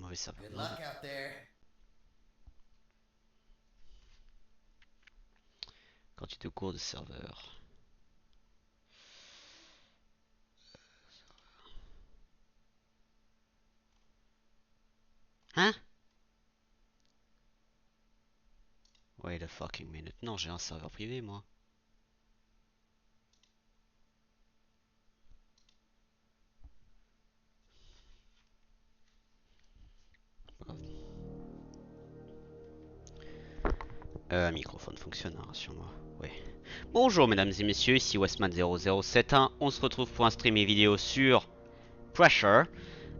mauvais serveur. Good luck out there. Quantité de cours de serveur. Hein? Wait a fucking minute. Non, j'ai un serveur privé, moi. Microphone fonctionne, hein, rassure-moi. Ouais. Bonjour mesdames et messieurs, ici Westman0071. On se retrouve pour un stream et vidéo sur Pressure.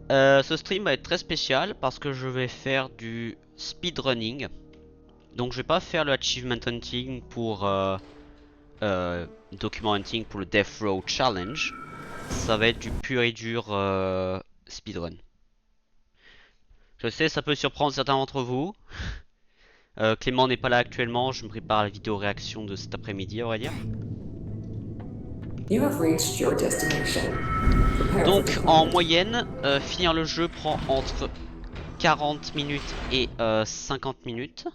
Ce stream va être très spécial parce que je vais faire du speedrunning. Donc je vais pas faire le achievement hunting pour document hunting pour le Death Row Challenge. Ça va être du pur et dur speedrun. Je sais, ça peut surprendre certains d'entre vous. Clément n'est pas là actuellement, je me prépare à la vidéo réaction de cet après-midi, on va dire. You have reached your destination. Prepare for Donc deployment. en moyenne, finir le jeu prend entre 40 minutes et 50 minutes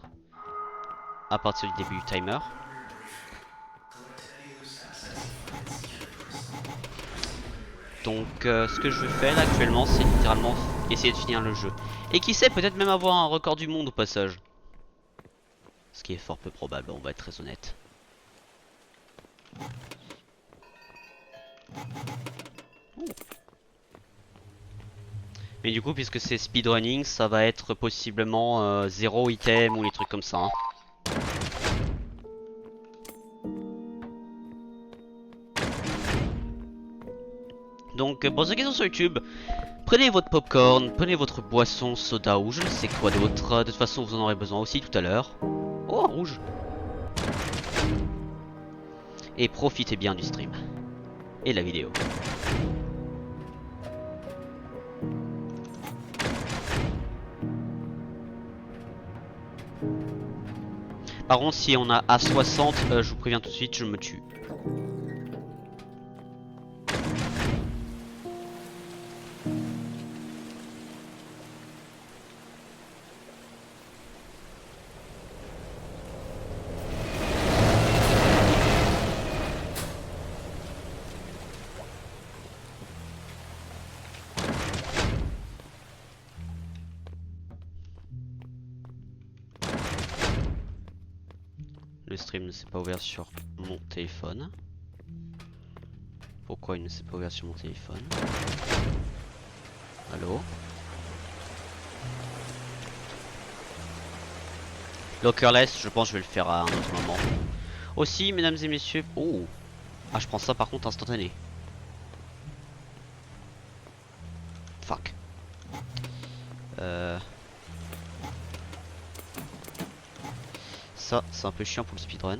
à partir du début du timer. Donc ce que je fais là actuellement, c'est littéralement essayer de finir le jeu. Et qui sait, peut-être même avoir un record du monde au passage. Ce qui est fort peu probable, on va être très honnête. Mais du coup, puisque c'est speedrunning, ça va être possiblement 0 item ou les trucs comme ça. Hein. Donc pour ceux qui sont sur YouTube, prenez votre popcorn, prenez votre boisson, soda ou je ne sais quoi d'autre. De toute façon, vous en aurez besoin aussi tout à l'heure. Oh, un rouge. Et profitez bien du stream. Et de la vidéo. Par contre, si on a A60, je vous préviens tout de suite, je me tue. Le stream ne s'est pas ouvert sur mon téléphone. Pourquoi il ne s'est pas ouvert sur mon téléphone? Allô? Lockerless, je pense que je vais le faire à un autre moment. Aussi, mesdames et messieurs... Oh! Ah, je prends ça par contre instantané. Fuck. Ça, c'est un peu chiant pour le speedrun.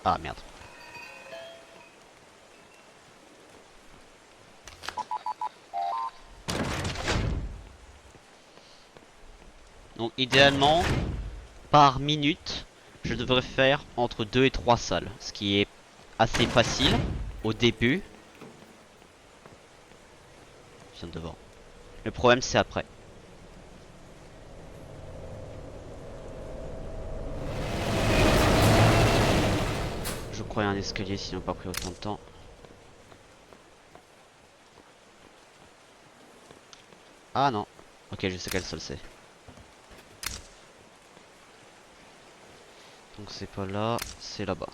Ah merde. Donc idéalement, par minute, je devrais faire entre 2 et 3 salles. Ce qui est assez facile au début. Je viens de devant. Le problème c'est après. Je crois un escalier sinon pas pris autant de temps. Ah non. Ok, je sais quelle salle c'est. Donc c'est pas là, c'est là-bas.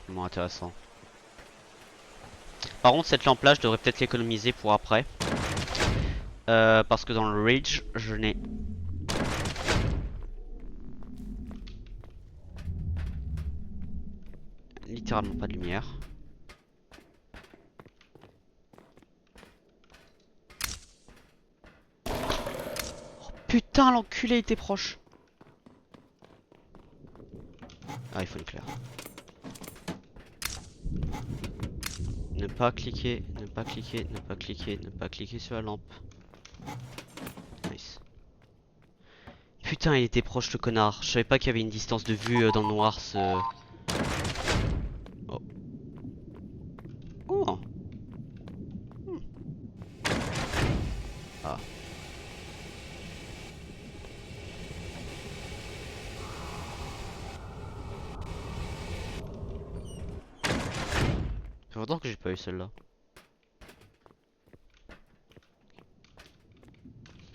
Moins intéressant. Par contre cette lampe là je devrais peut-être l'économiser pour après. Parce que dans le Rage je n'ai littéralement pas de lumière. Oh, putain l'enculé était proche. Ah, il faut une claire. Ne pas cliquer, ne pas cliquer, ne pas cliquer, ne pas cliquer sur la lampe. Nice. Putain, il était proche le connard. Je savais pas qu'il y avait une distance de vue dans le noir ce... Oh. Oh. Hmm. Ah. Ça fait longtemps que j'ai pas eu celle-là.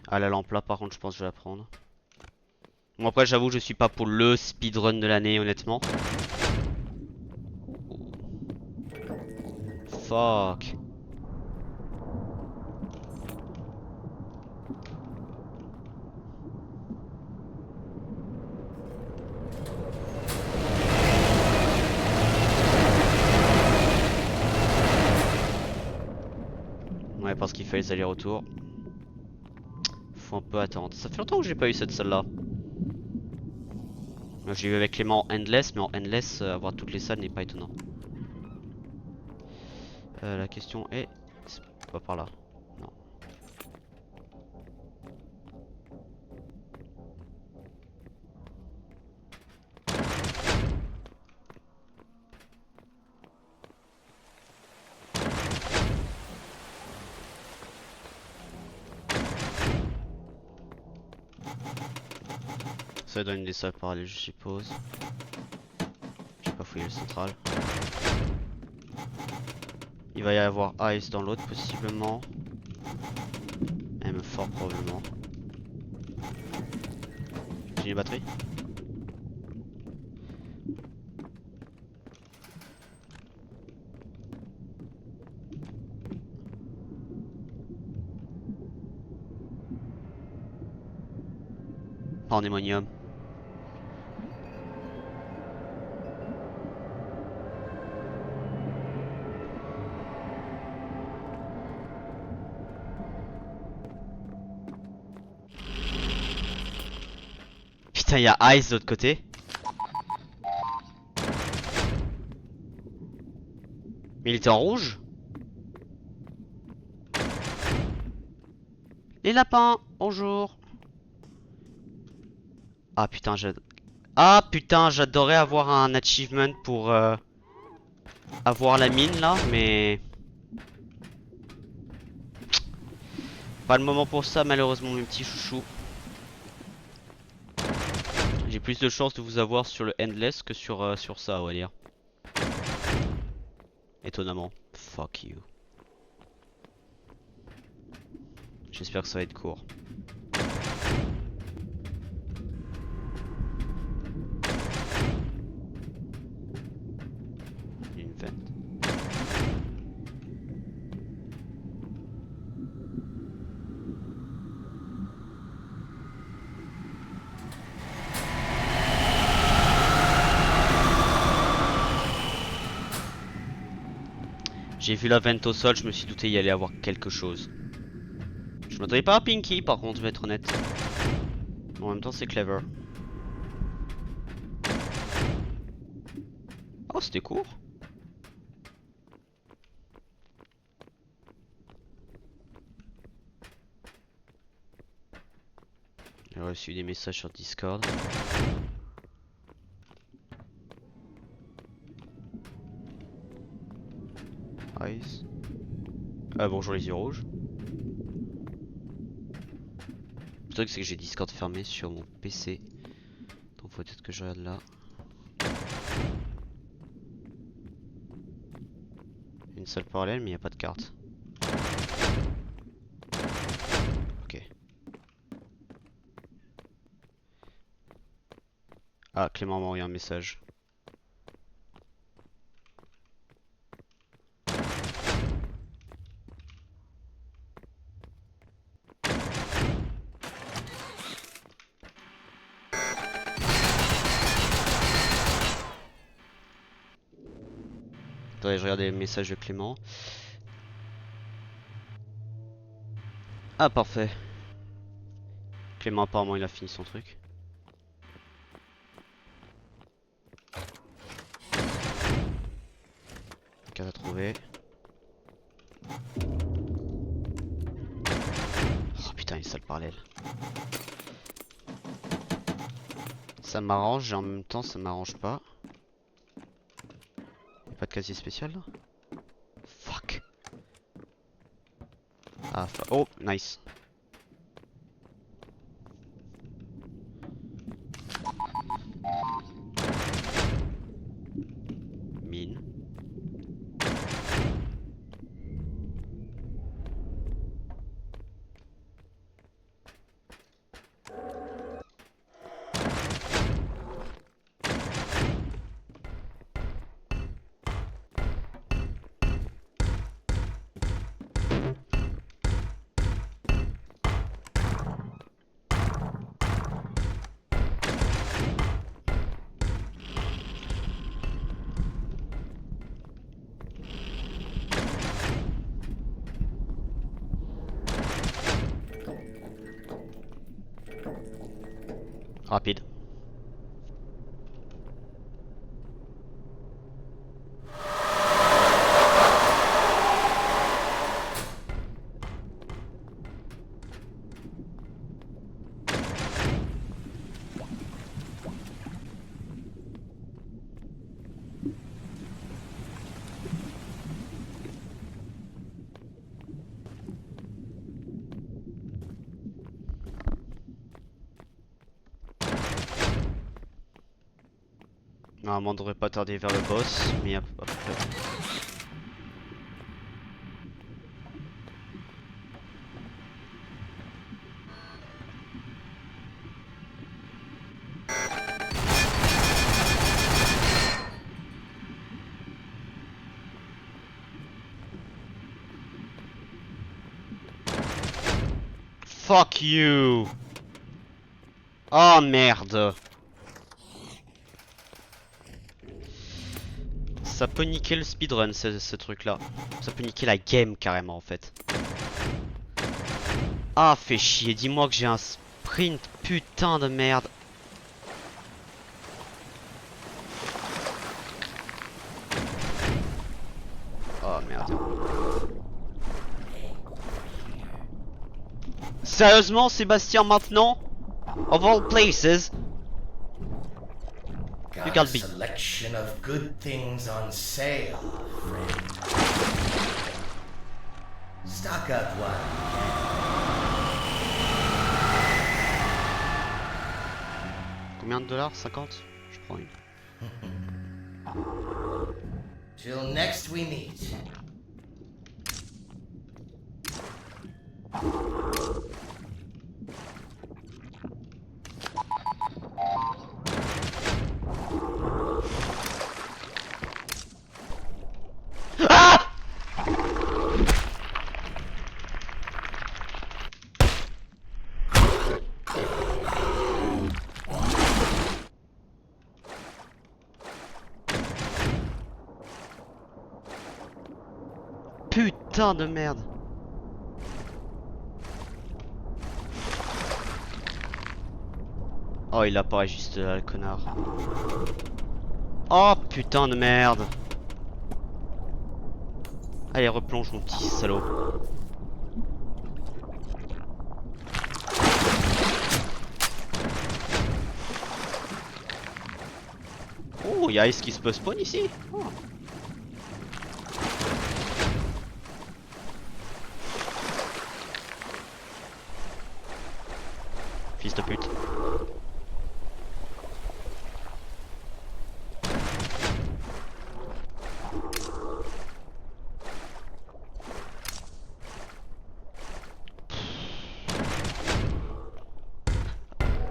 Ah, la lampe là, par contre, je pense que je vais la prendre. Bon, après, j'avoue, je suis pas pour le speedrun de l'année, honnêtement. Fuck. Ouais, parce qu'il fait les allers-retours. Faut un peu attendre. Ça fait longtemps que j'ai pas eu cette salle-là. J'ai eu avec Clément en Endless, mais en Endless, avoir toutes les salles n'est pas étonnant. La question est... C'est pas par là. Non. Ça donne des salles parallèles, je suppose. J'ai pas fouillé le central. Il va y avoir Ice dans l'autre, possiblement. Même fort probablement. J'ai une batterie. Pandemonium. Putain, il y a Ice de l'autre côté. Mais il était en rouge. Les lapins, bonjour. Ah putain, j'adorais avoir un achievement pour avoir la mine là, mais pas le moment pour ça malheureusement mes petits chouchous. J'ai plus de chances de vous avoir sur le Endless que sur ça, on va dire. Étonnamment. Fuck you. J'espère que ça va être court. Il y a une vente. J'ai vu la vente au sol, je me suis douté y allait avoir quelque chose. Je m'attendais pas à Pinky par contre, je vais être honnête. En même temps c'est clever. Oh c'était court. J'ai reçu des messages sur Discord. Ice. Ah bonjour les yeux rouges. Le truc c'est que j'ai Discord fermé sur mon PC. Donc faut peut-être que je regarde là. Une salle parallèle mais il n'y a pas de carte. Ok. Ah Clément m'a envoyé un message. Attendez, je regarde les messages de Clément. Ah parfait. Clément apparemment il a fini son truc. Truc à trouver. Oh putain, une salle parallèle. Ça m'arrange et en même temps ça m'arrange pas. Y'a pas de casier spécial là? Fuck. Ah, oh, nice. Mine. Rapide. Normalement on devrait pas tarder vers le boss, mais à peu près. Fuck you! Oh merde! Ça peut niquer le speedrun ce truc là. Ça peut niquer la game carrément en fait. Ah fais chier, dis-moi que j'ai un sprint, putain de merde. Oh merde. Sérieusement Sébastien maintenant? Of all places? You Got a can't be. selection of good things on sale, friend. Stock up while Combien de dollars? 50? Je prends une. till next we meet. Ah! Putain de merde. Oh il apparaît juste là le connard. Oh putain de merde. Allez replonge mon petit salaud. Oh y'a Ice qui se peut spawn ici. Oh. Fils de pute.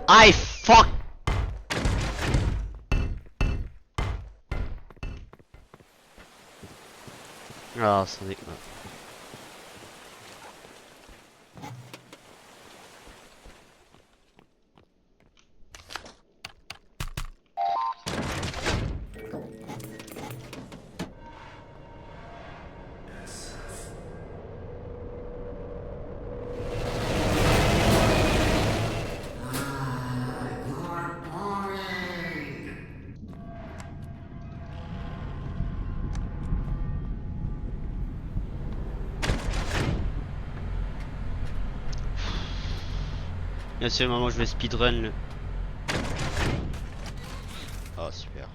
I fuck. Ah, c'en est. Et c'est le moment où je vais speedrun le... Oh super.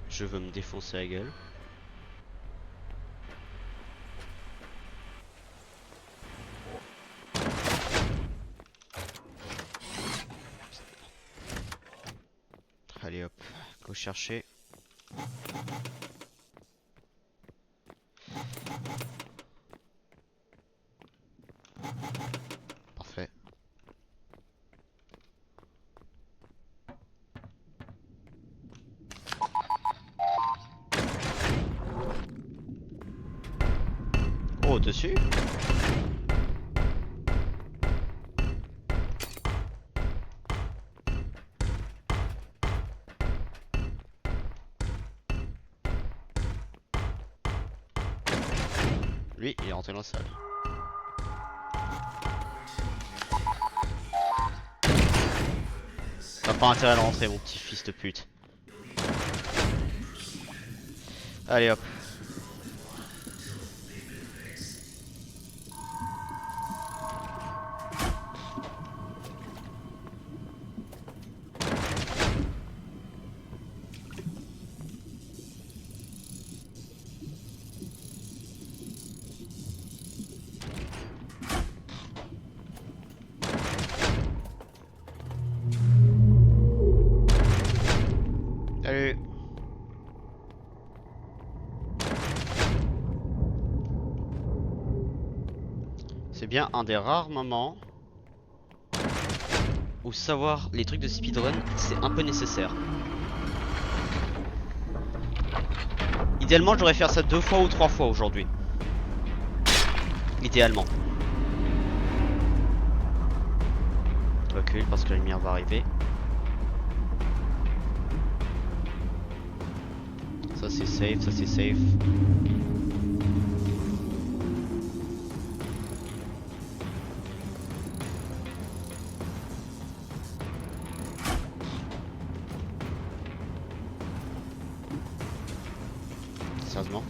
Je veux me défoncer la gueule. Allez hop, go chercher. Parfait. Oh, dessus? Lui, il est rentré dans la salle. T'as pas intérêt à le rentrer, mon petit fils de pute. Allez hop. Salut. C'est bien un des rares moments où savoir les trucs de speedrun, c'est un peu nécessaire. Idéalement, je devrais faire ça 2 fois ou 3 fois aujourd'hui. Idéalement. Recule parce que la lumière va arriver. Ça c'est safe, ça c'est safe. Sérieusement.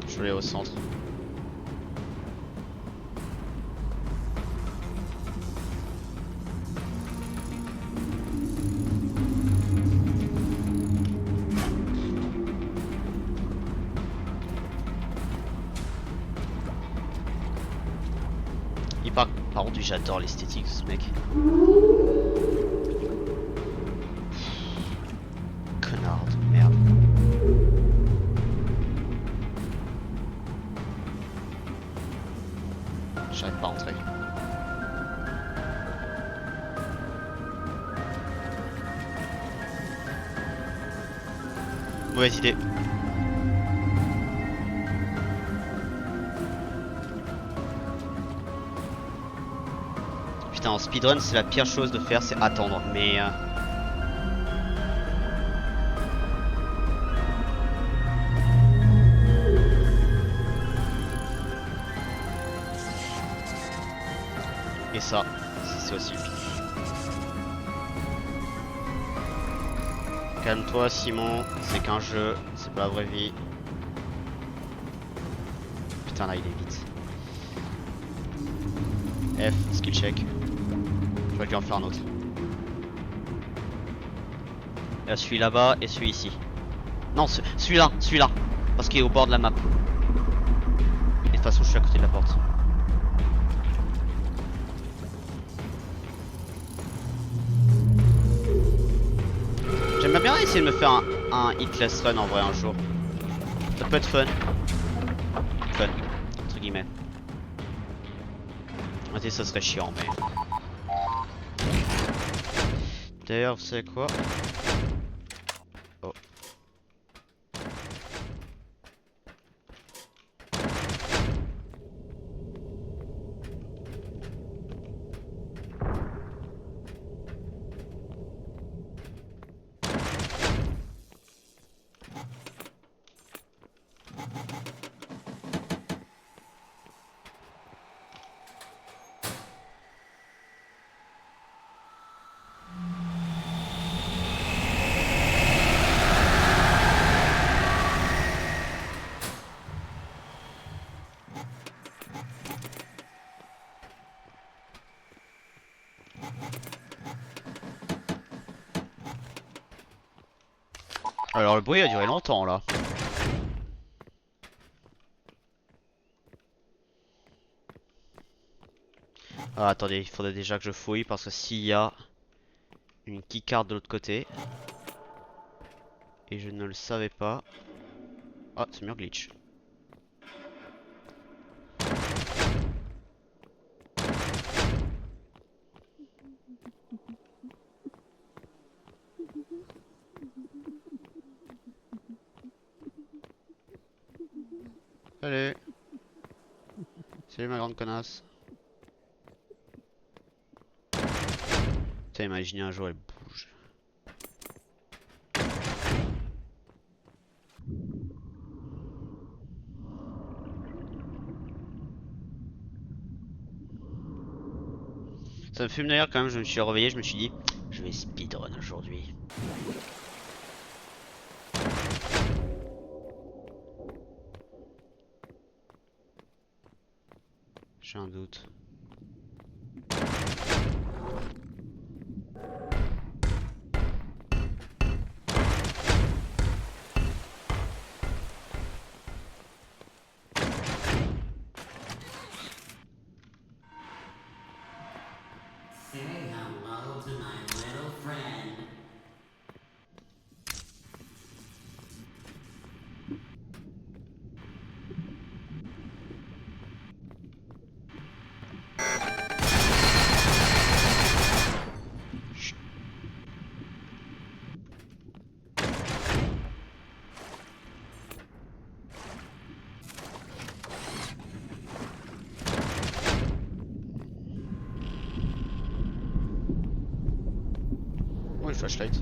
Je vais aller au centre. Par contre, j'adore l'esthétique de ce mec. Connard de merde. J'arrive pas à rentrer. Mauvaise idée. Putain, en speedrun, c'est la pire chose de faire, c'est attendre. Mais et ça, c'est aussi pire. Calme-toi, Simon. C'est qu'un jeu, c'est pas la vraie vie. Putain, là, il est vite. F, skill check. J'aurais dû en faire un autre. Il y a celui là-bas et celui ici. Non, celui-là, celui-là. Parce qu'il est au bord de la map. Et de toute façon, je suis à côté de la porte. J'aimerais bien essayer de me faire un hitless run en vrai un jour. Ça peut être fun. Fun, entre guillemets. Ok, ça serait chiant, mais... D'ailleurs, vous savez quoi? Oh. Alors le bruit a duré longtemps là. Ah, attendez, il faudrait déjà que je fouille parce que s'il y a une keycard de l'autre côté et je ne le savais pas. Ah, c'est mur glitch. Salut. Salut ma grande connasse. Putain, imaginez un jour elle bouge. Ça me fume d'ailleurs quand même, je me suis réveillé, je me suis dit, je vais speedrun aujourd'hui. J'ai un doute. Say hello to my little friend. Chut. Oh, une flashlight.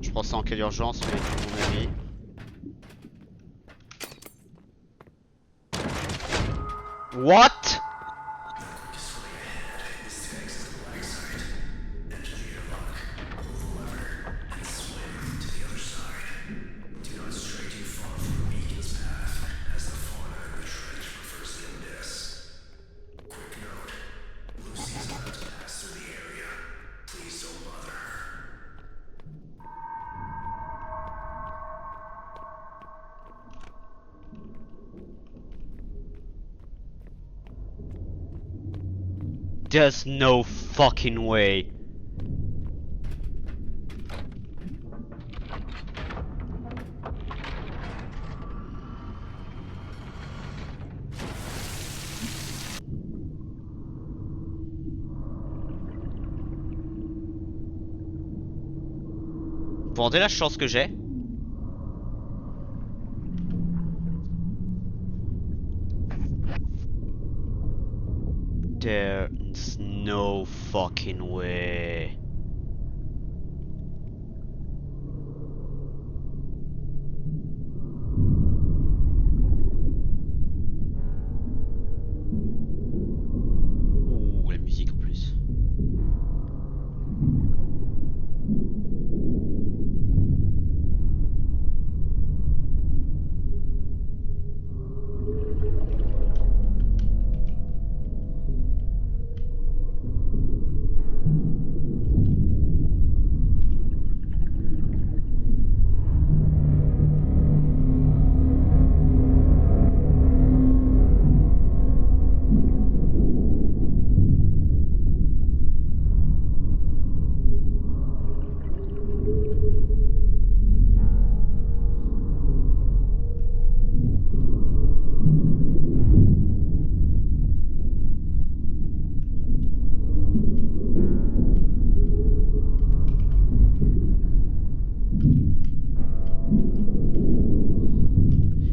Je pensais en cas d'urgence, mais à mon avis. What? There's no fucking way. Vous rendez la chance que j'ai? There's no fucking way. Ouh, la musique en plus.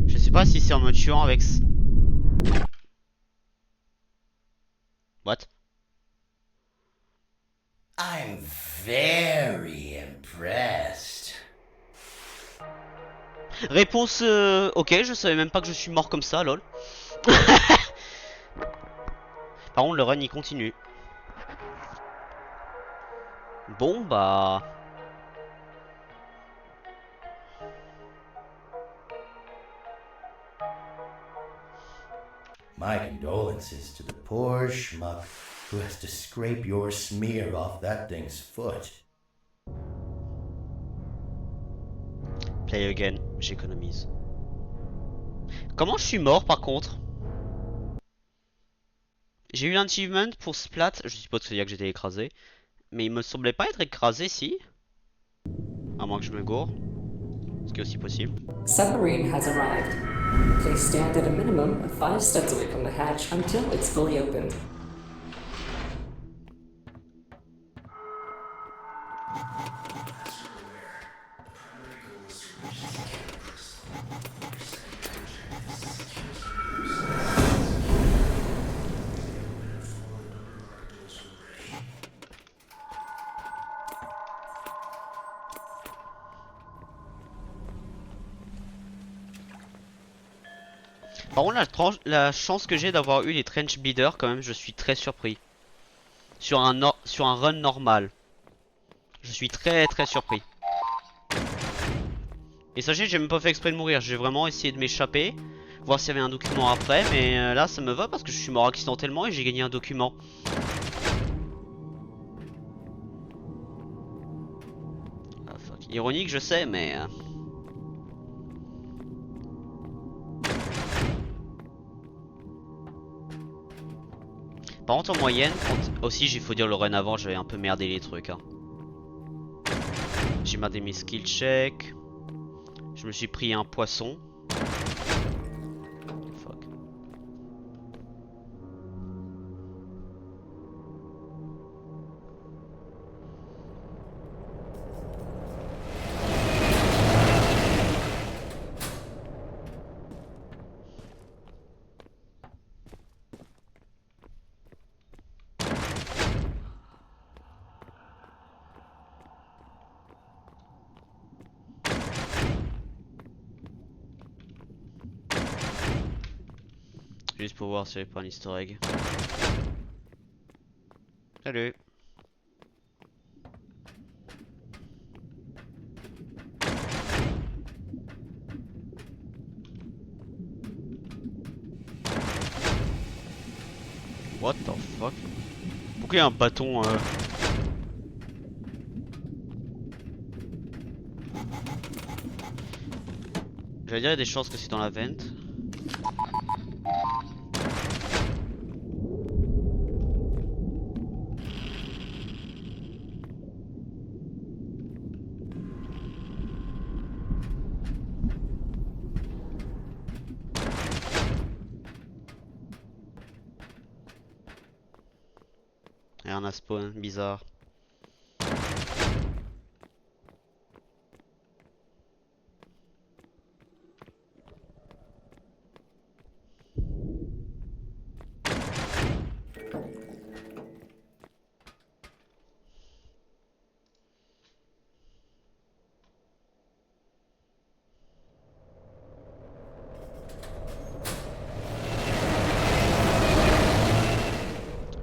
Je sais pas si c'est en me tuant avec... What? I'm very impressed. Réponse ok, je savais même pas que je suis mort comme ça, lol. Par contre, le run il continue. Bon bah... My condolences to the poor schmuck who has to scrape your smear off that thing's foot. Play again, j'économise. Comment je suis mort par contre? J'ai eu l'achievement pour Splat, je suppose que c'est-à-dire que j'étais écrasé. Mais il me semblait pas être écrasé, si? À moins que je me gourre. Ce qui est aussi possible. Submarine has arrived. Please stand at a minimum of 5 steps away from the hatch until it's fully opened. Par contre, la chance que j'ai d'avoir eu les trench bleeders, quand même, je suis très surpris. Sur un run normal. Je suis très surpris. Et sachez que j'ai même pas fait exprès de mourir, j'ai vraiment essayé de m'échapper. Voir s'il y avait un document après, mais là ça me va parce que je suis mort accidentellement et j'ai gagné un document. Ah, fuck. Ironique, je sais, mais... Par contre, en moyenne, aussi, il faut dire le run avant, j'avais un peu merdé les trucs. Hein. J'ai merdé mes skill checks. Je me suis pris un poisson. Fuck. Juste pour voir si j'avais pas un easter egg. Salut. What the fuck? Pourquoi il y a un bâton J'allais dire il y a des chances que c'est dans la vente. Et un spawn bizarre.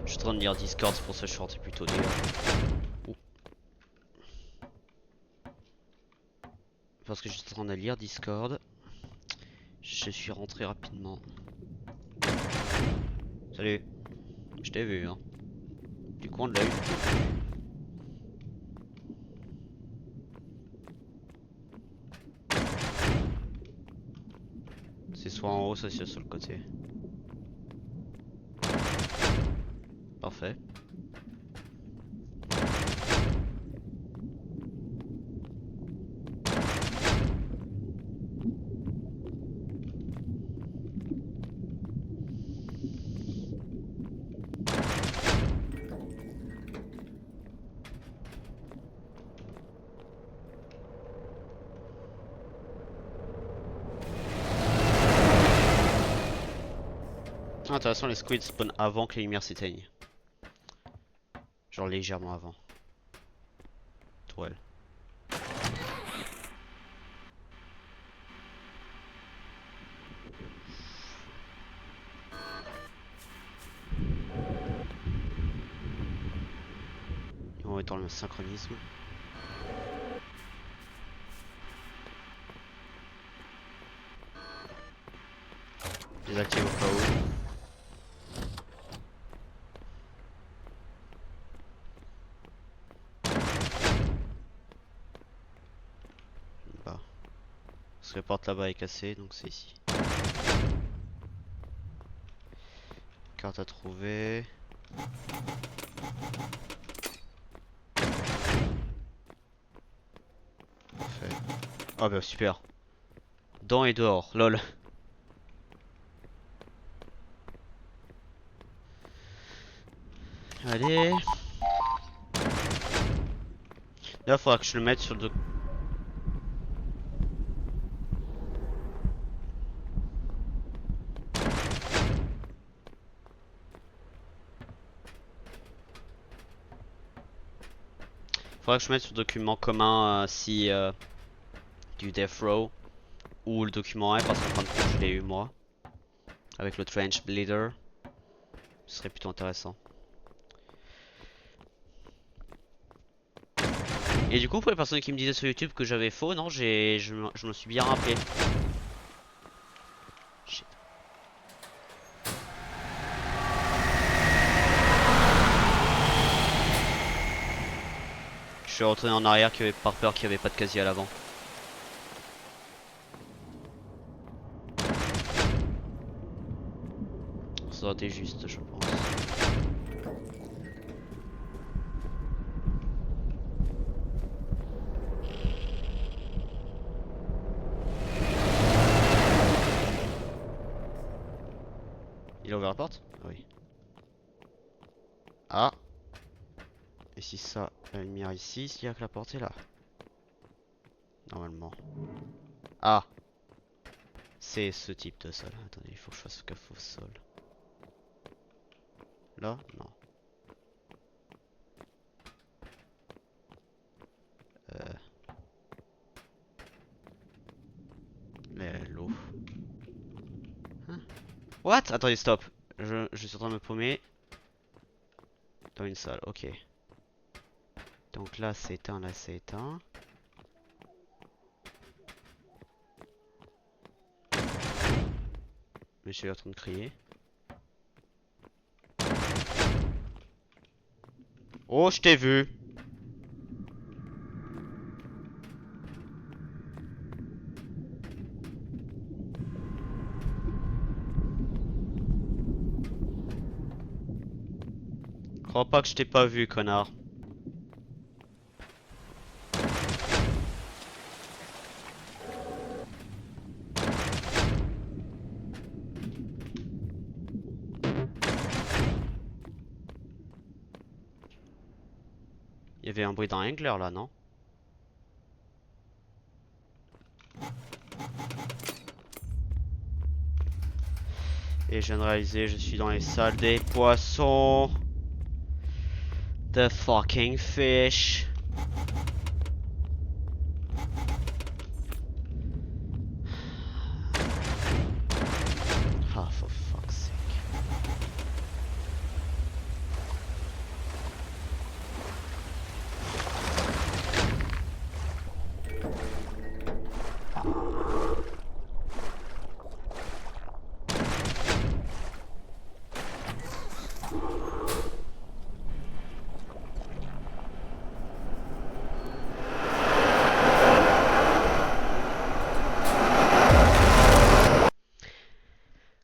Je suis en train de lire Discord, c'est pour ça que je suis rentré plus tôt d'ailleurs. Parce que je suis en train de lire Discord. Je suis rentré rapidement. Salut. Je t'ai vu hein. Du coin de l'œil. C'est soit en haut, soit sur le côté. Parfait. Ah, intéressant, les squids spawn avant que les lumières s'éteignent. Genre légèrement avant. Toile. Ils vont être dans le synchronisme. Désactive au cas où. Bah. Parce que la porte là-bas est cassée, donc c'est ici. Carte à trouver. Parfait. Ah bah super. Dans et dehors, lol. Allez. Là, faudra que je le mette sur le faudra que je mette sur le document commun si du Death Row ou le document 1 parce qu'en fin de compte je l'ai eu moi avec le Trench Bleeder. Ce serait plutôt intéressant. Et du coup pour les personnes qui me disaient sur YouTube que j'avais faux, non je me suis bien rappelé. Shit. Je suis retourné en arrière par peur qu'il n'y avait pas de casier à l'avant. Ça aurait été juste je pense. Il a ouvert la porte? Oui. Ah. Et si ça, la lumière ici, s'il y a que la porte est là. Normalement. Ah. C'est ce type de sol. Attendez, il faut que je fasse gaffe au sol. Là? Non. L'eau. Hein? What? Attendez, stop. Je suis en train de me paumer. Dans une salle, ok. Donc là c'est éteint, là c'est éteint. Monsieur est en train de crier. Oh, je t'ai vu. Crois pas que je t'ai pas vu, connard. Il y avait un bruit d'un Angler là, non? Et je viens de réaliser, je suis dans les salles des poissons. The fucking fish. Ah, for fuck's sake.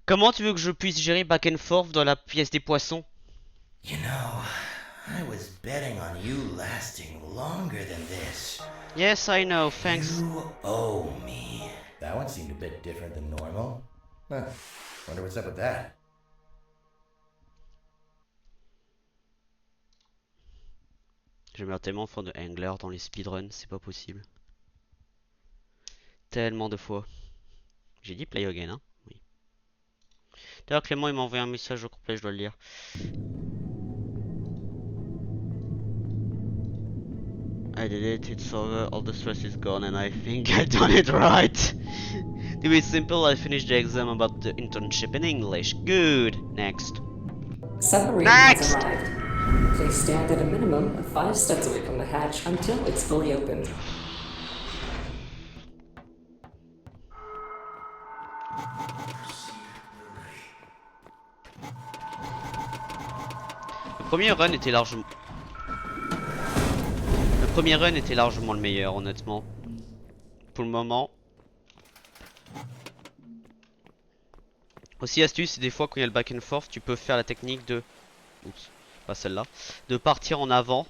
Comment tu veux que je puisse gérer back and forth dans la pièce des poissons? You know, I was betting on you lasting longer than this. Yes, I know, thanks. You owe me. That one seemed a bit different than normal. Huh. Wonder what's up with that. Je meurs tellement fort de Angler dans les speedruns, c'est pas possible. Tellement de fois. J'ai dit play again, hein? Oui. D'ailleurs, Clément il m'a envoyé un message au complet, je dois le lire. I did it, it's over, all the stress is gone and I think I done it right. To be simple, I finished the exam about the internship in English. Good. Next. Submarine Next! has arrived. Please stand at a minimum of 5 steps away from the hatch until it's fully opened. Le premier run était largement... Le premier run était largement le meilleur, honnêtement. Pour le moment. Aussi astuce, c'est des fois quand il y a le back and forth, tu peux faire la technique de... Oups, pas celle-là. De partir en avant.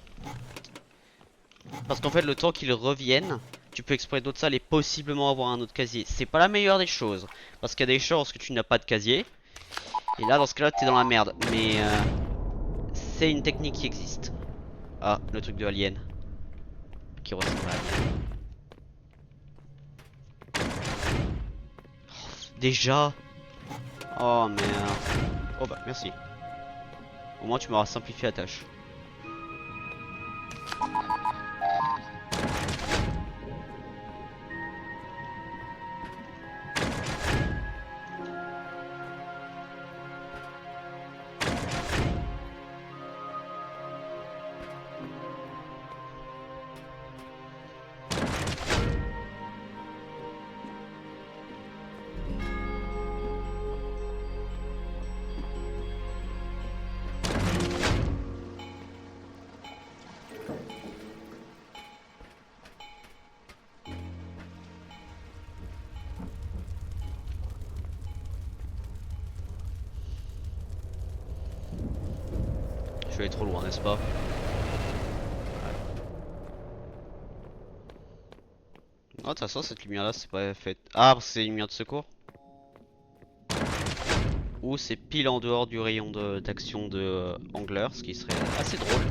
Parce qu'en fait le temps qu'ils reviennent, tu peux explorer d'autres salles et possiblement avoir un autre casier. C'est pas la meilleure des choses. Parce qu'il y a des chances que tu n'as pas de casier. Et là dans ce cas là t'es dans la merde. Mais c'est une technique qui existe. Ah, le truc de Alien. Qui ressemble à Alien. Oh, déjà. Oh merde. Oh bah merci. Au moins tu m'auras simplifié la tâche. Je vais aller trop loin, n'est-ce pas? Oh, de toute façon, cette lumière là, c'est pas fait. Ah, parce que c'est une lumière de secours? Ou c'est pile en dehors du rayon d'action de Angler, ce qui serait assez drôle.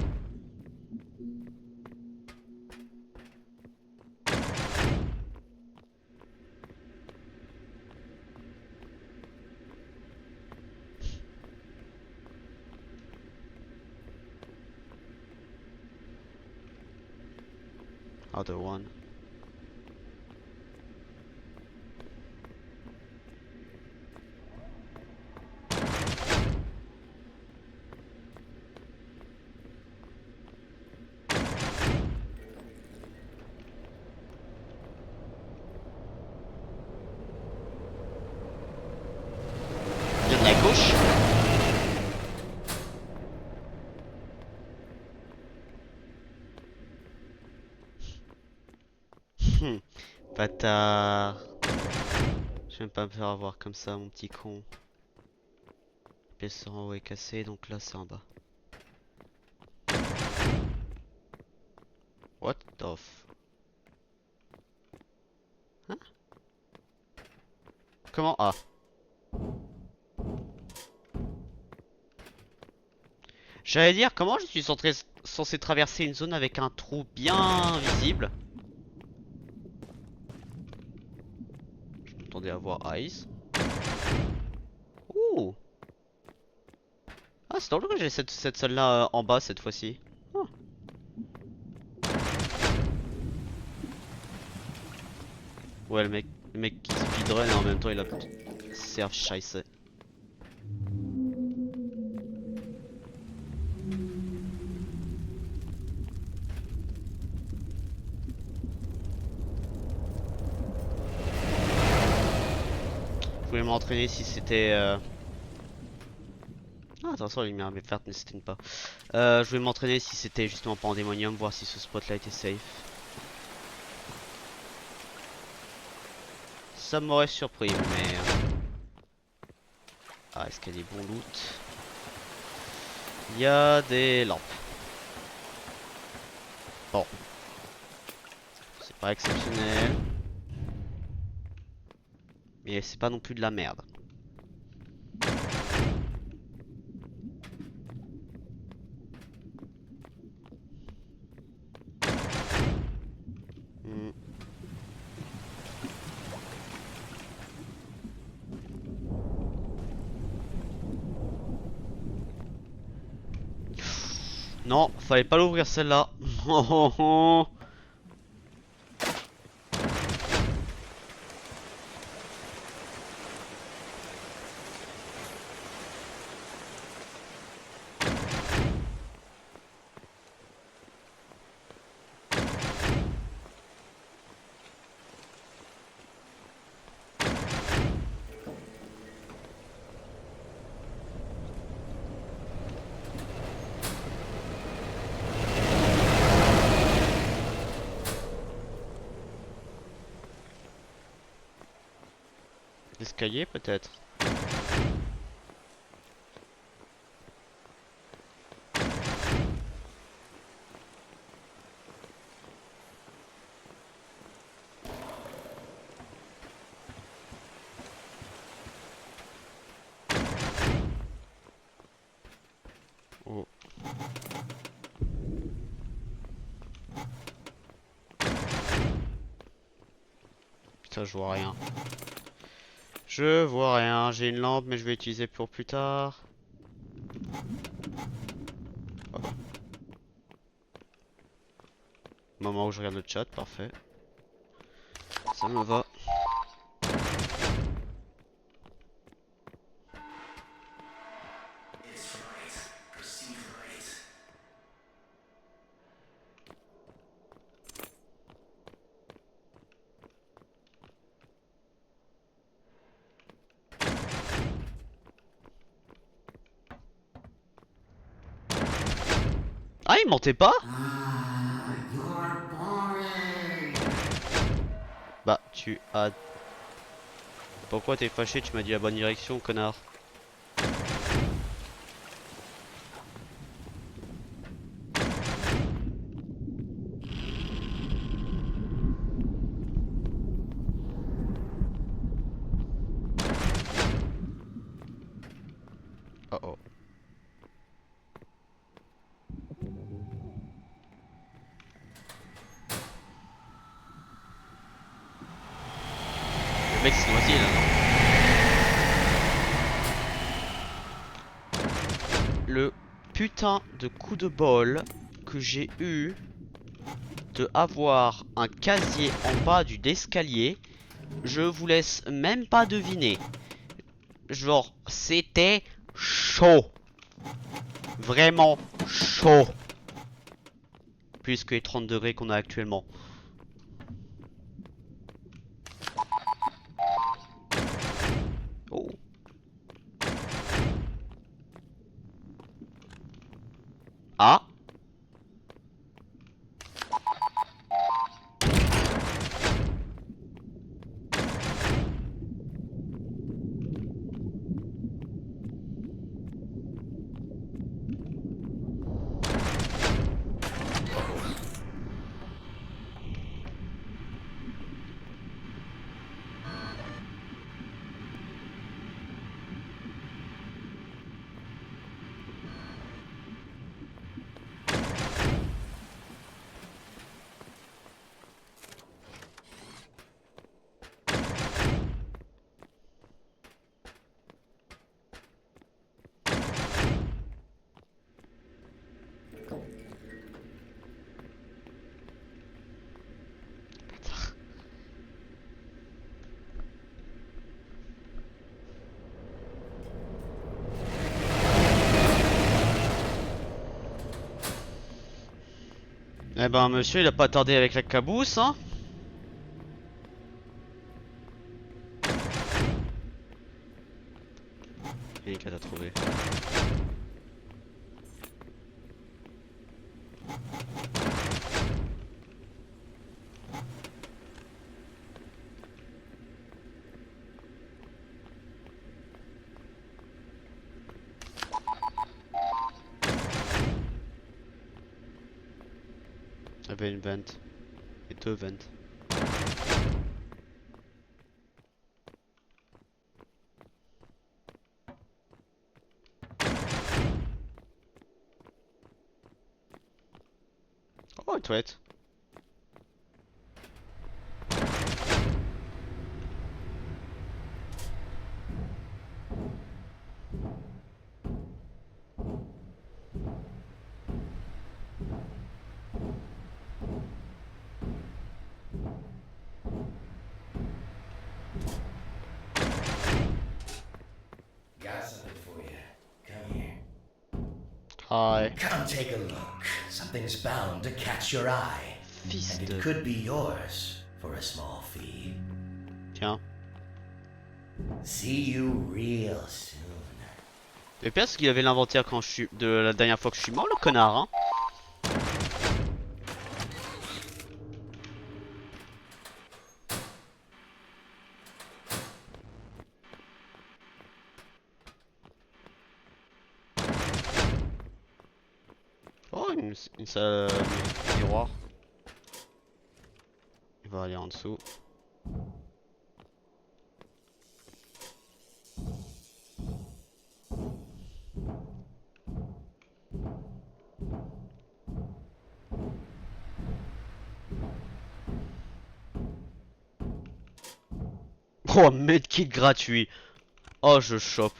Other one. Il y en a à gauche. Bâtard. Je vais même pas me faire avoir comme ça, mon petit con. La pièce en haut est cassée, donc là c'est en bas. What the f... Hein? Comment? Ah. J'allais dire, comment je suis censé traverser une zone avec un trou bien visible? Je m'attendais à voir Ice. Ouh! Ah, c'est drôle que j'ai cette salle là en bas cette fois-ci. Oh. Ouais, le mec qui speedrun et en même temps il a serve scheisse. Je voulais m'entraîner si c'était Ah, attention, la lumière verte ne s'éteigne pas. Je voulais m'entraîner si c'était justement Pandemonium, voir si ce spot là était safe. Ça m'aurait surpris, mais... Ah, est-ce qu'il y a des bons loot? Il y a des lampes. Bon. C'est pas exceptionnel. Mais c'est pas non plus de la merde. Non, fallait pas l'ouvrir celle-là. Oh, oh, oh. L'escalier peut-être. Putain, je vois rien. Je vois rien. J'ai une lampe, mais je vais l'utiliser pour plus tard. Oh. Moment où je regarde le chat, parfait. Ça me va. Ah, il mentait pas? Ah, you're boring. Bah, tu as... Pourquoi t'es fâché? Tu m'as dit la bonne direction, connard. Oh oh. Le mec s'est noyé là, non? Le putain de coup de bol que j'ai eu de avoir un casier en bas du escalier, je vous laisse même pas deviner. Genre, c'était chaud. Vraiment chaud. Plus que les 30 degrés qu'on a actuellement. Oh. Ah. Eh ben, monsieur, il a pas tardé avec la cabousse, hein. Et qu'elle a trouvé. Il y avait une vente. Et deux ventes. Oh, une toilette. Got something for you. Come here. Hi. Come take a look. Something's bound to catch your eye. Fils And de... it could be yours for a small fee. Tiens. See you real soon. Et bien, parce qu'il avait l'inventaire quand je suis... de la dernière fois que je suis mort, le connard, hein. Oh, une salle miroir. Il va aller en dessous. Oh, medkit gratuit. Oh, je chope.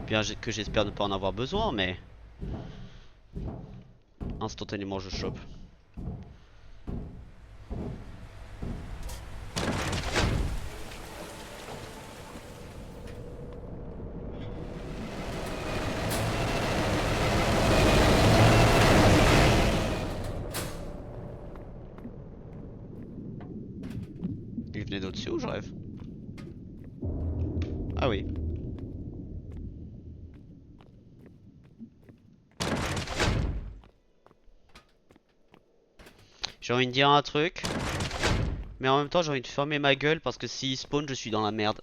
Bien que j'espère ne pas en avoir besoin, mais... Instantanément, je chope. Il venait d'au-dessus ou je rêve? Ah oui. J'ai envie de dire un truc, mais en même temps j'ai envie de fermer ma gueule parce que s'il spawn je suis dans la merde.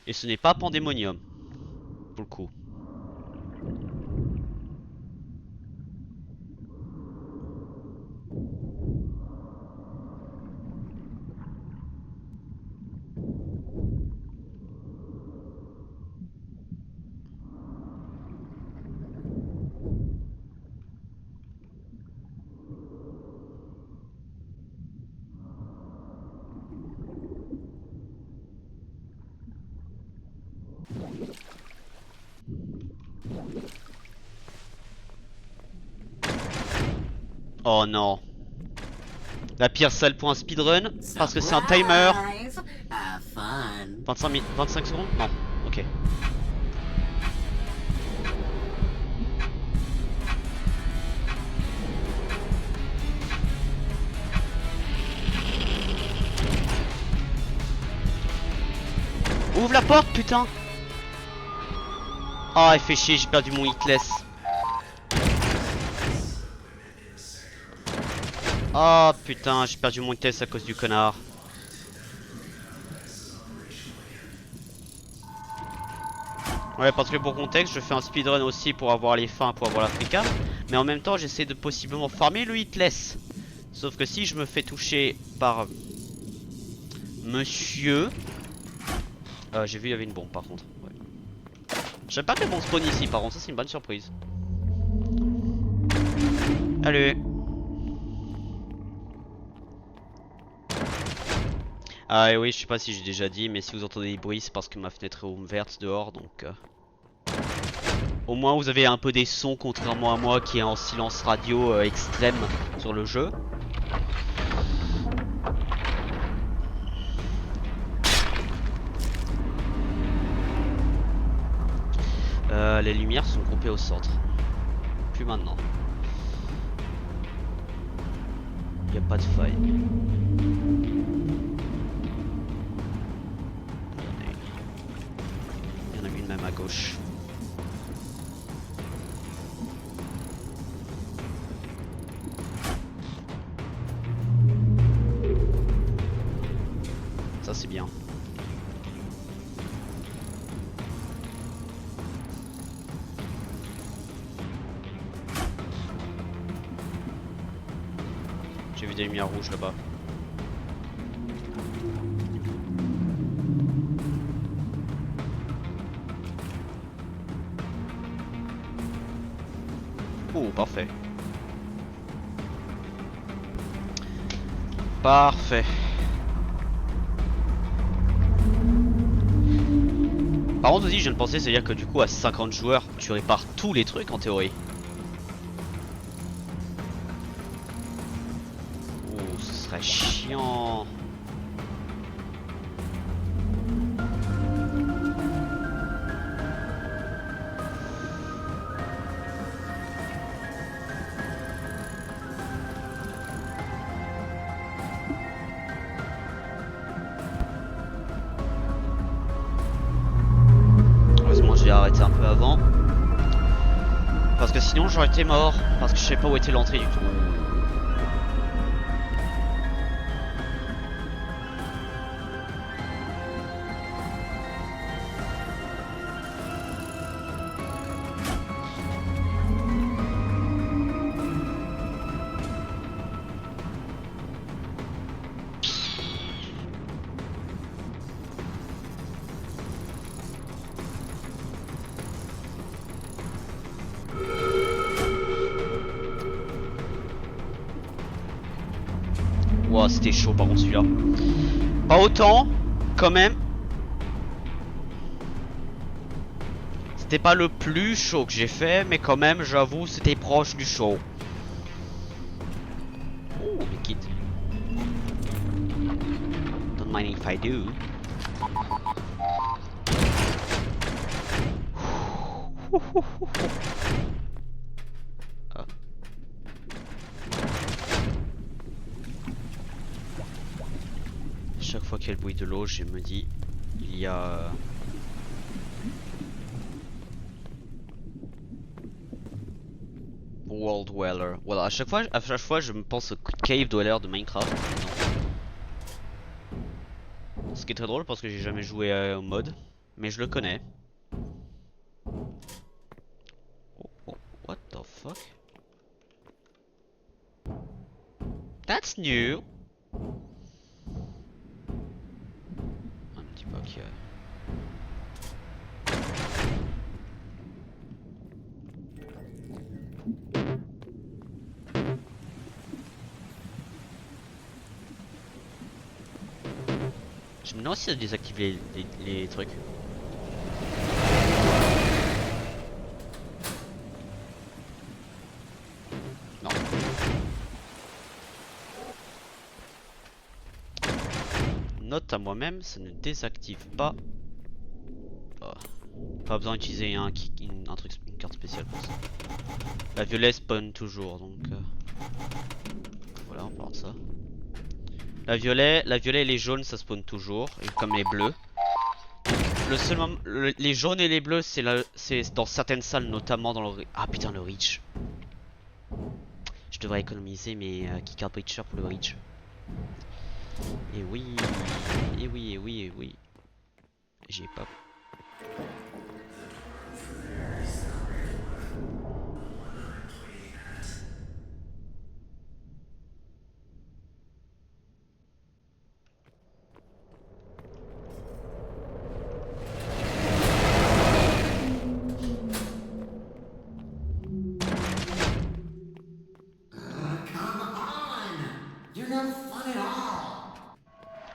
Et ce n'est pas Pandémonium, pour le coup. Oh non. La pire salle pour un speedrun, parce que c'est un timer. Surprise! Have fun. 25 secondes? Non, ok. Ouvre la porte, putain! Oh, il fait chier, j'ai perdu mon hitless. Oh putain, j'ai perdu mon hitless à cause du connard. Ouais, parce que pour contexte, je fais un speedrun aussi pour avoir les fins, pour avoir l'Africa. Mais en même temps, j'essaie de possiblement farmer le hitless. Sauf que si je me fais toucher par... Monsieur... j'ai vu il y avait une bombe par contre. Ouais. Je savais pas que les bombes spawn ici par contre, ça c'est une bonne surprise. Allez. Ah et oui, je sais pas si j'ai déjà dit, mais si vous entendez des bruits, c'est parce que ma fenêtre est ouverte dehors, donc... Au moins vous avez un peu des sons, contrairement à moi qui est en silence radio extrême sur le jeu. Les lumières sont groupées au centre. Plus maintenant. Il n'y a pas de faille. Il y en a une même à gauche. Ça c'est bien. J'ai vu des lumières rouges là-bas. Oh, parfait. Parfait. Par contre aussi je viens de penser, c'est-à-dire que du coup à 50 joueurs tu répares tous les trucs en théorie. Oh, ce serait chiant. J'ai arrêté un peu avant parce que sinon j'aurais été mort parce que je sais pas où était l'entrée du tout. Oh, c'était chaud par contre celui-là. Pas autant, quand même. C'était pas le plus chaud que j'ai fait, mais quand même, j'avoue, c'était proche du chaud. Oh, le kit. Don't mind if I do. Ah. Chaque fois qu'il y a le bruit de l'eau, je me dis, il y a... World Dweller. Voilà, à chaque fois, je me pense au Cave Dweller de Minecraft. Ce qui est très drôle parce que j'ai jamais joué au mode, mais je le connais. Oh, oh, what the fuck? That's new. Un petit bug. Je me demande si ça désactive les trucs. Non. Note à moi-même, ça ne désactive pas. Oh. Pas besoin d'utiliser un truc, une carte spéciale pour ça. La violet spawn toujours, donc voilà, on parle de ça. La violet et les jaunes ça spawn toujours, et comme les bleus. Le seul moment, les jaunes et les bleus c'est dans certaines salles, notamment dans le... Ah putain, le reach. Je devrais économiser mes keycard breacher pour le reach. Et oui, et oui, et oui, et oui. J'y ai pas.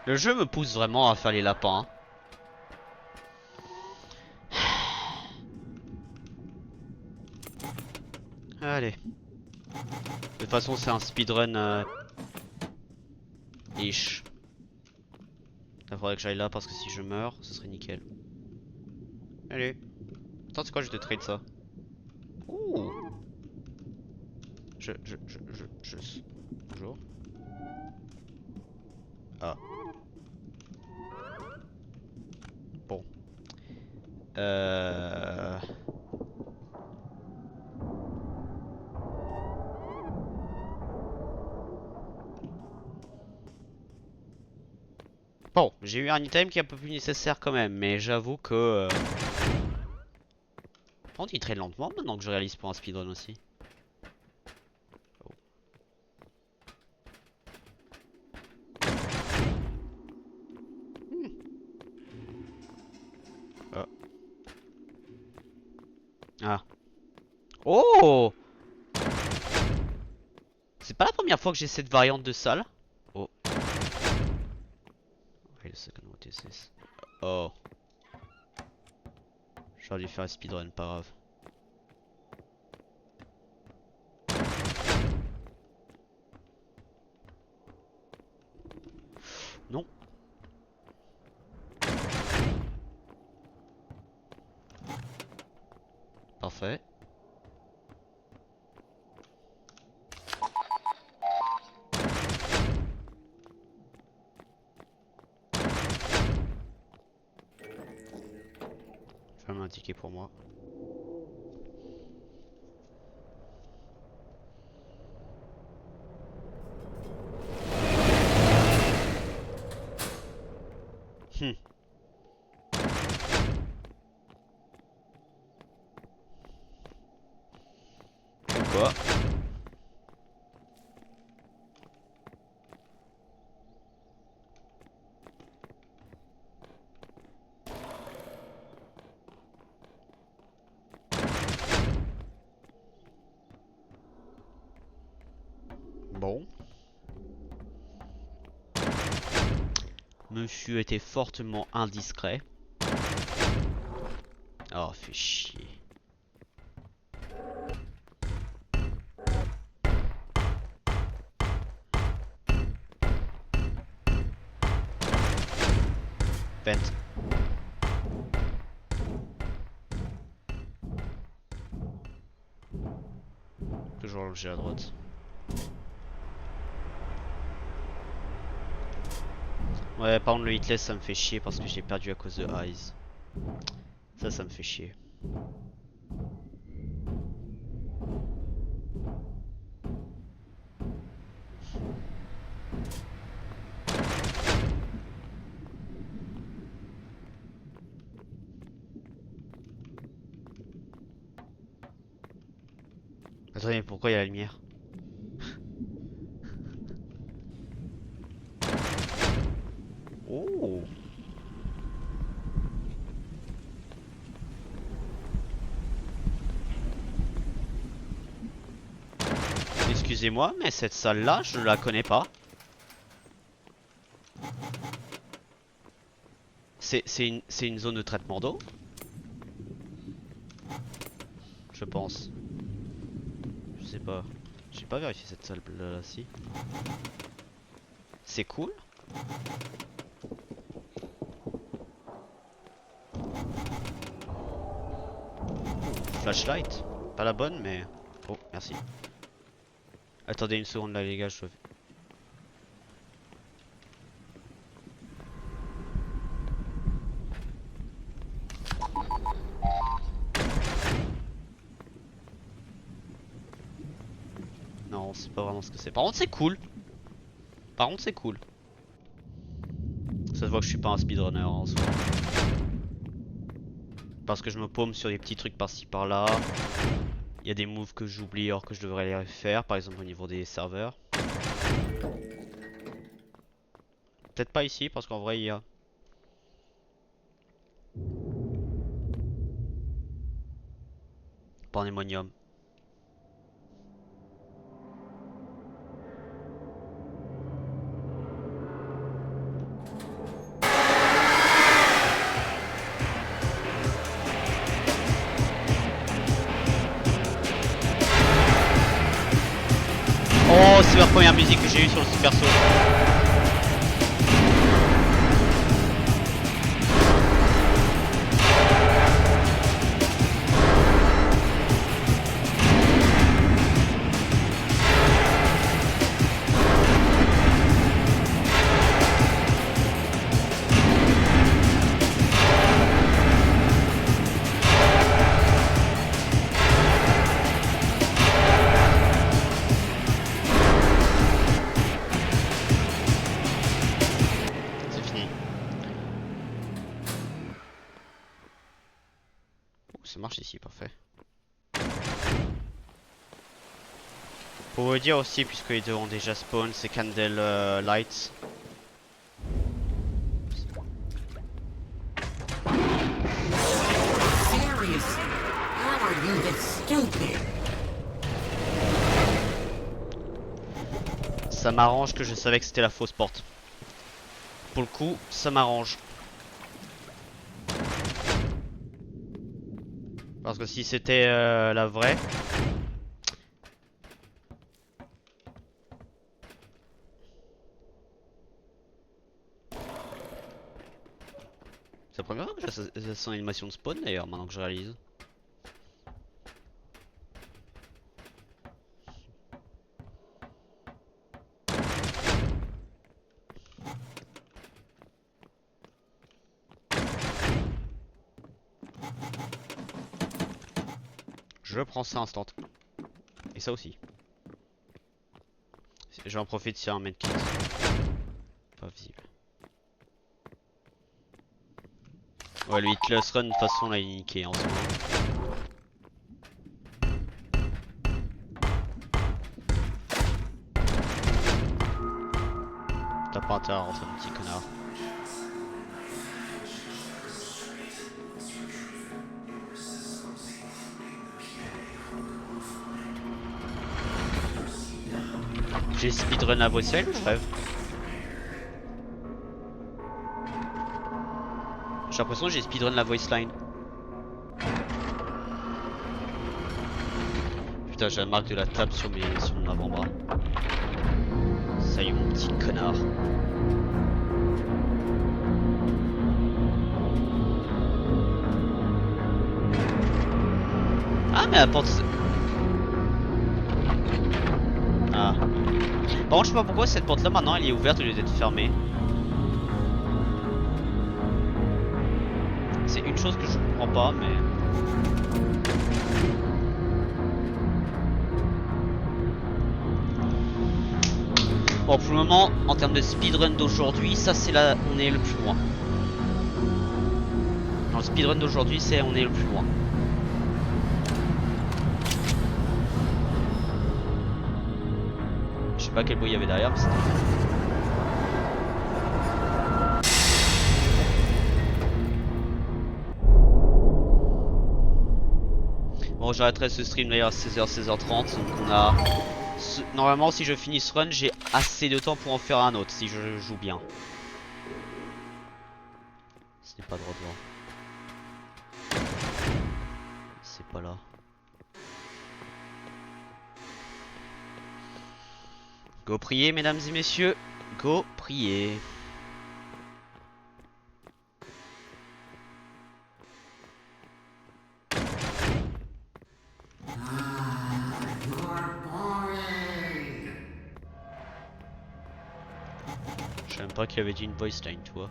Le jeu me pousse vraiment à faire les lapins. Allez. De toute façon, c'est un speedrun ish. Il faudrait que j'aille là parce que si je meurs, ce serait nickel. Allez. Attends, c'est quoi, je te trade ça. Ouh. Bonjour. Ah. Bon. Bon, j'ai eu un item qui est un peu plus nécessaire quand même, mais j'avoue que... Par contre, il traîne lentement maintenant que je réalise pour un speedrun aussi. Oh. Ah. Ah. Oh! C'est pas la première fois que j'ai cette variante de salle. Oh. Wait a second, what is this? Oh. J'aurais dû faire un speedrun, pas grave. Non. Parfait. Ferme un ticket pour moi. Quoi? Bon. monsieur était fortement indiscret. Oh, fait chier. Vent. Toujours logé à droite. Ouais, par contre le hitless ça me fait chier parce que j'ai perdu à cause de Eyes. Ça me fait chier. Attendez, mais pourquoi il y a la lumière? Oh. Excusez-moi, mais cette salle-là, je la connais pas. C'est une zone de traitement d'eau? Je pense. Je sais pas. J'ai pas vérifié cette salle-là, si. C'est cool. Flashlight. Pas la bonne, mais... Oh, merci. Attendez une seconde là, les gars, je dois... Non, c'est pas vraiment ce que c'est. Par contre, c'est cool. Par contre, c'est cool. Ça se voit que je suis pas un speedrunner en soi. Parce que je me paume sur des petits trucs par-ci par-là. Il y a des moves que j'oublie alors que je devrais les faire, par exemple au niveau des serveurs. Peut-être pas ici, parce qu'en vrai il y a... Pandemonium. Oh, c'est la première musique que j'ai eue sur le Super Saut. Ça marche ici, parfait. Pour vous dire aussi, puisque les deux ont déjà spawn, c'est Candle Lights. Seriously? How are you this stupid? Ça m'arrange que je savais que c'était la fausse porte. Pour le coup, ça m'arrange. Parce que si c'était la vraie... C'est la première fois que j'ai son animation de spawn d'ailleurs, maintenant que je réalise. Je prends ça instant. Et ça aussi. J'en profite sur un medkit. Pas visible. Ouais, le hitless run de toute façon là il est niqué en ce moment. T'as pas intérêt à rentrer mon petit connard. J'ai speedrun à Bruxelles, je rêve. J'ai l'impression que j'ai speedrun la voice line. Putain, j'ai la marque de la table sur mon avant-bras. Ça y est, mon petit connard. Ah, mais la porte. Ah. Par contre, je sais pas pourquoi cette porte là maintenant elle est ouverte au lieu d'être fermée. C'est une chose que je comprends pas, mais. Bon, pour le moment, en termes de speedrun d'aujourd'hui, ça c'est là, on est le plus loin. Dans le speedrun d'aujourd'hui, c'est on est le plus loin. Je sais pas quel bruit il y avait derrière, mais c'était. Bon, j'arrêterai ce stream d'ailleurs à 16h, 16h30. Donc on a. Normalement, si je finis ce run, j'ai assez de temps pour en faire un autre si je joue bien. Ce n'est pas droit devant. C'est pas là. Go prier, mesdames et messieurs. Go prier. Je savais même pas qu'il avait dit une voice line, tu vois.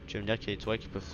Tu vas me dire qu'il y a des toits qui peuvent.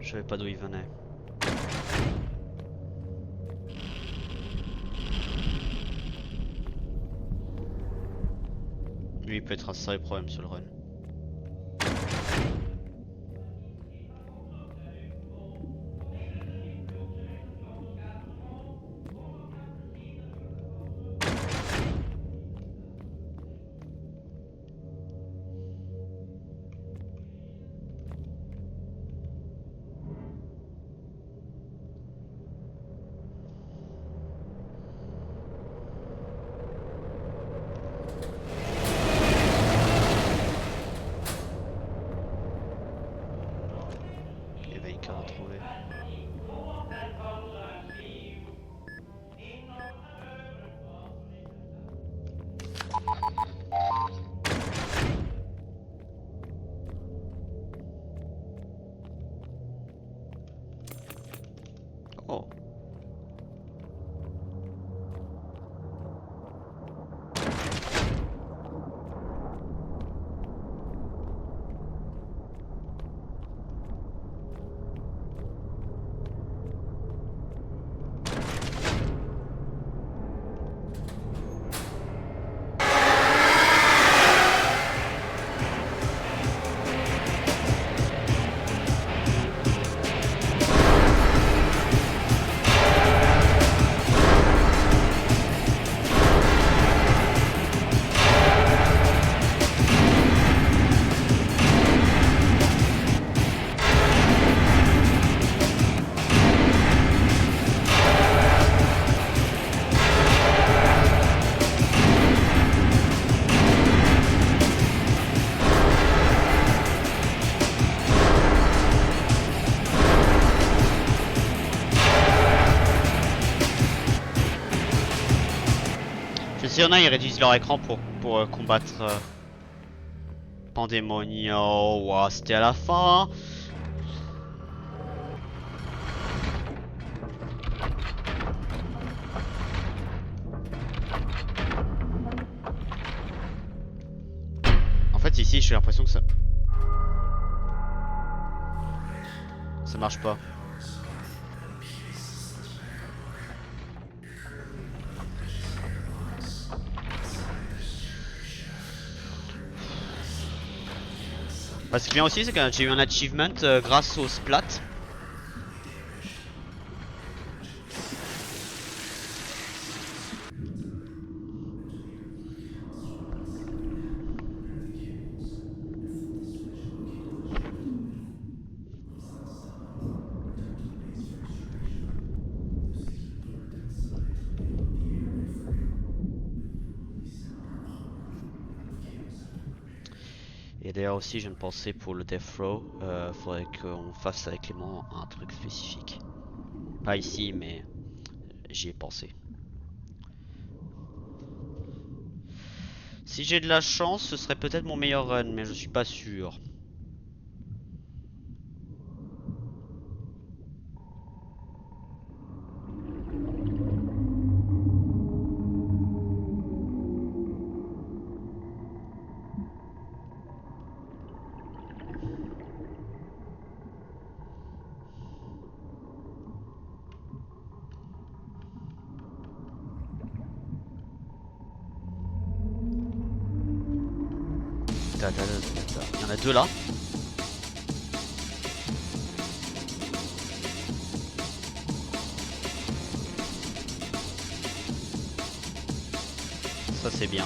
Je savais pas d'où il venait. Lui il peut être un sérieux problème sur le run. S'il y en a, ils réduisent leur écran pour combattre Pandemonio. Ouah, c'était à la fin. En fait, ici, j'ai l'impression que ça marche pas. Ce qui est bien aussi, c'est que j'ai eu un achievement grâce au splat. Et d'ailleurs aussi, je viens de penser pour le Death Row, faudrait qu'on fasse avec Clément un truc spécifique. Pas ici, mais j'y ai pensé. Si j'ai de la chance, ce serait peut-être mon meilleur run, mais je suis pas sûr. Il y en a deux là. Ça c'est bien.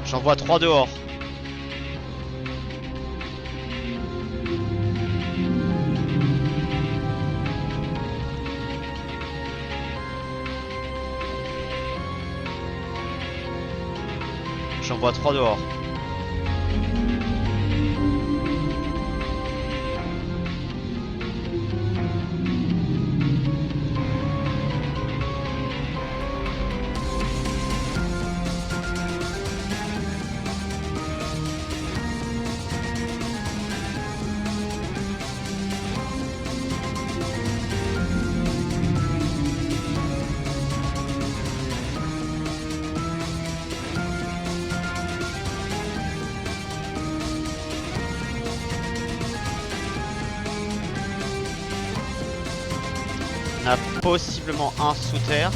J'en vois 3 dehors. J'en vois 3 dehors. On a possiblement un sous terre.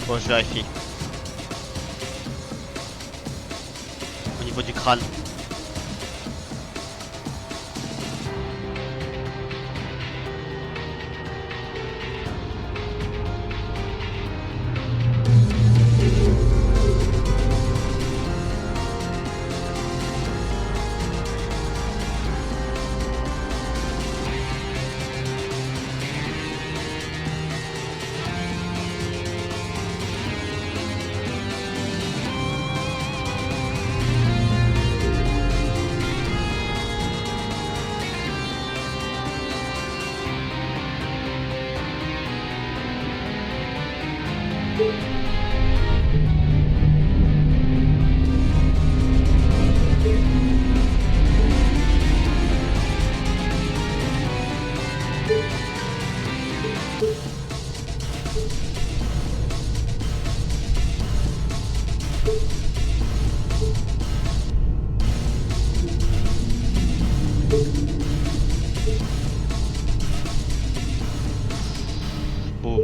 Bon, je vérifie. Au niveau du crâne. Boum.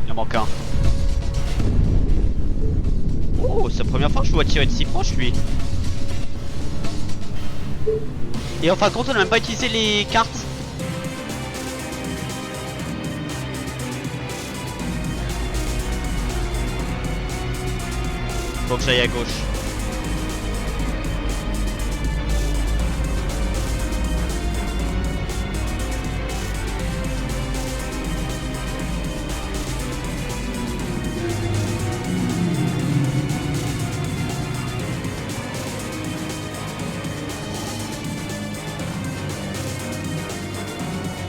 Il en manque un. dois tirer de si proche lui. Et en fin de compte on n'a même pas utilisé les cartes. Faut que j'aille à gauche.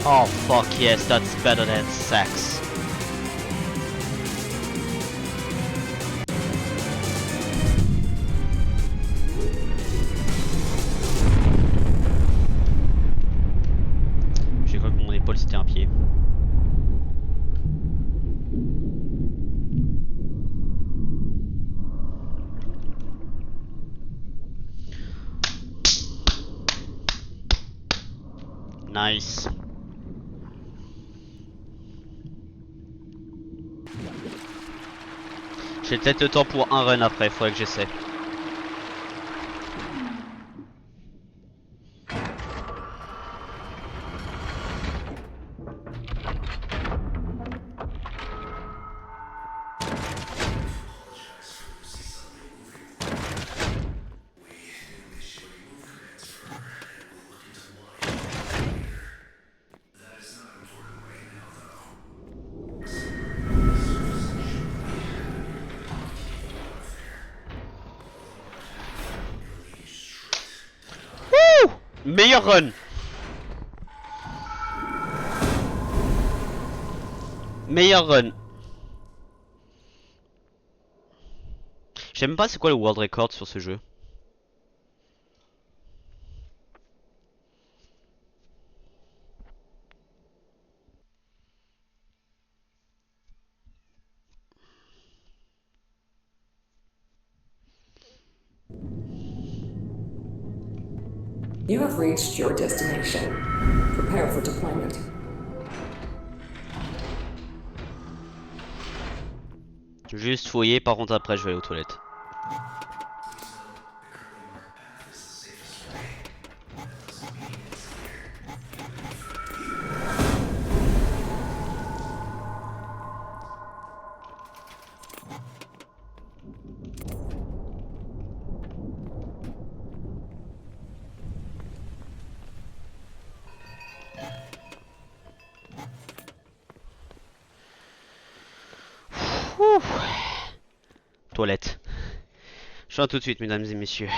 Oh fuck yes, that's better than sex. J'ai cru que mon épaule c'était un pied. Nice. J'ai peut-être le temps pour un run après, faudrait que j'essaie. Meilleur run. Meilleur run. Je sais même pas c'est quoi le world record sur ce jeu. You have reached your destination. Prepare for deployment. Juste fouiller, par contre après je vais aller aux toilettes. Ouh. Toilette. Je viens tout de suite, mesdames et messieurs.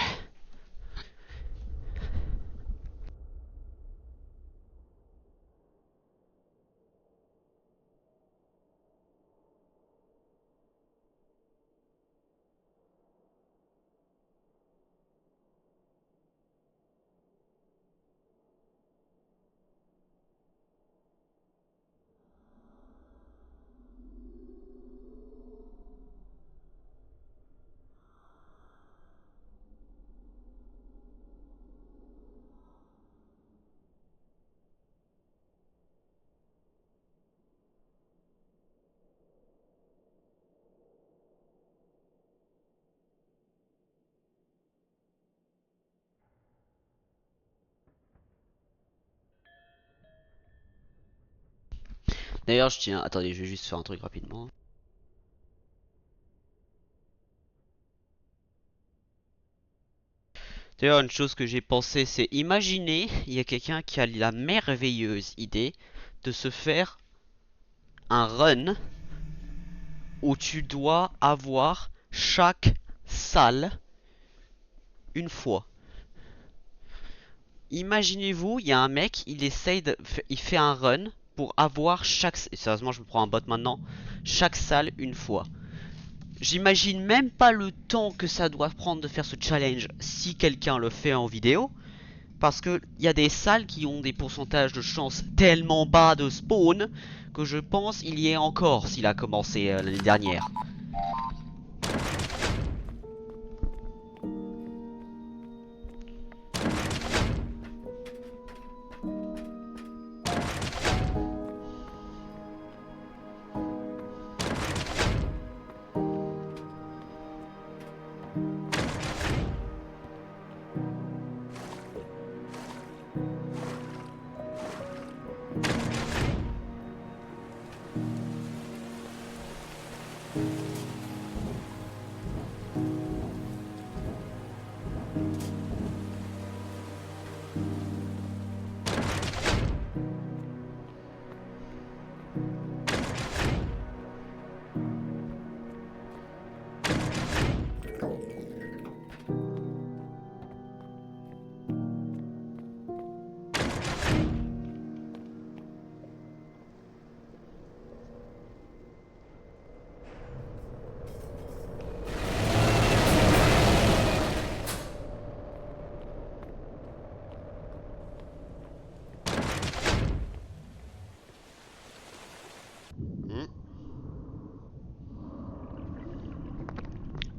D'ailleurs, je tiens. Attendez, je vais juste faire un truc rapidement. D'ailleurs, une chose que j'ai pensé, c'est imaginer, il y a quelqu'un qui a la merveilleuse idée de se faire un run où tu dois avoir chaque salle une fois. Imaginez-vous, il y a un mec, il fait un run pour avoir chaque, sérieusement je me prends un bot maintenant, chaque salle une fois. J'imagine même pas le temps que ça doit prendre de faire ce challenge si quelqu'un le fait en vidéo. Parce que il y a des salles qui ont des pourcentages de chance tellement bas de spawn que je pense il y est encore s'il a commencé l'année dernière.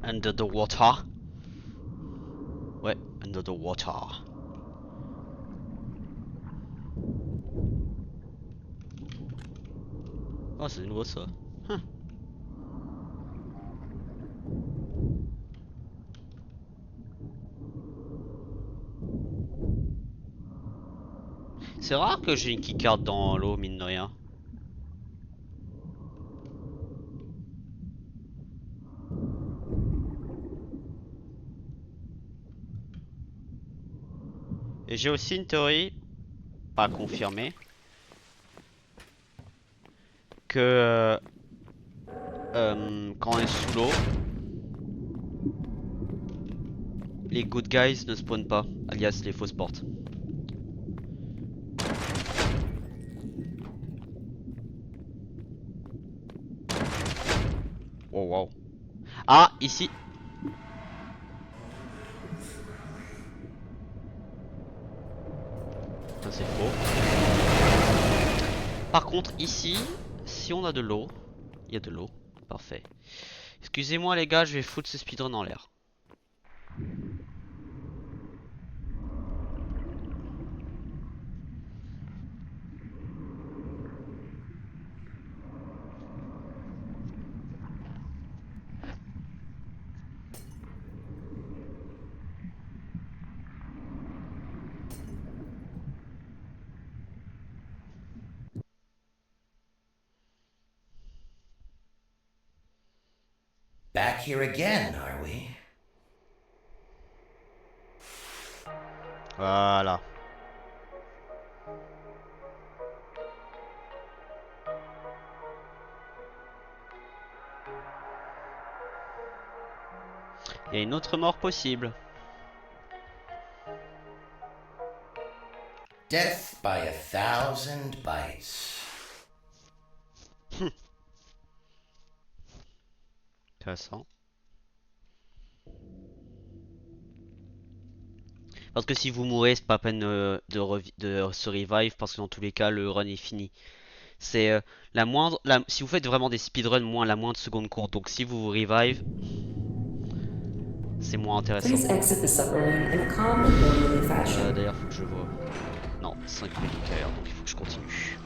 Under the water. Ouais, under the water. Oh, c'est nouveau ça. Huh. C'est rare que j'ai une keycard dans l'eau, mine de rien. Et j'ai aussi une théorie, pas confirmée, que quand on est sous l'eau, les good guys ne spawnent pas, alias les fausses portes. Oh wow. Ah, ici. Ça c'est faux. Par contre ici, si on a de l'eau, il y a de l'eau, parfait. Excusez-moi les gars, je vais foutre ce speedrun en l'air. Back here again, are we? Voilà. Il y a une autre mort possible. Death by 1,000 bites. Intéressant. Parce que si vous mourrez, c'est pas la peine de se revive parce que dans tous les cas, le run est fini. C'est la moindre, si vous faites vraiment des speedruns, la moindre seconde courte. Donc si vous vous revive, c'est moins intéressant. Please exit the submarine in a calm and orderly fashion. D'ailleurs, faut que je vois. Non, 5 médicaments, donc il faut que je continue.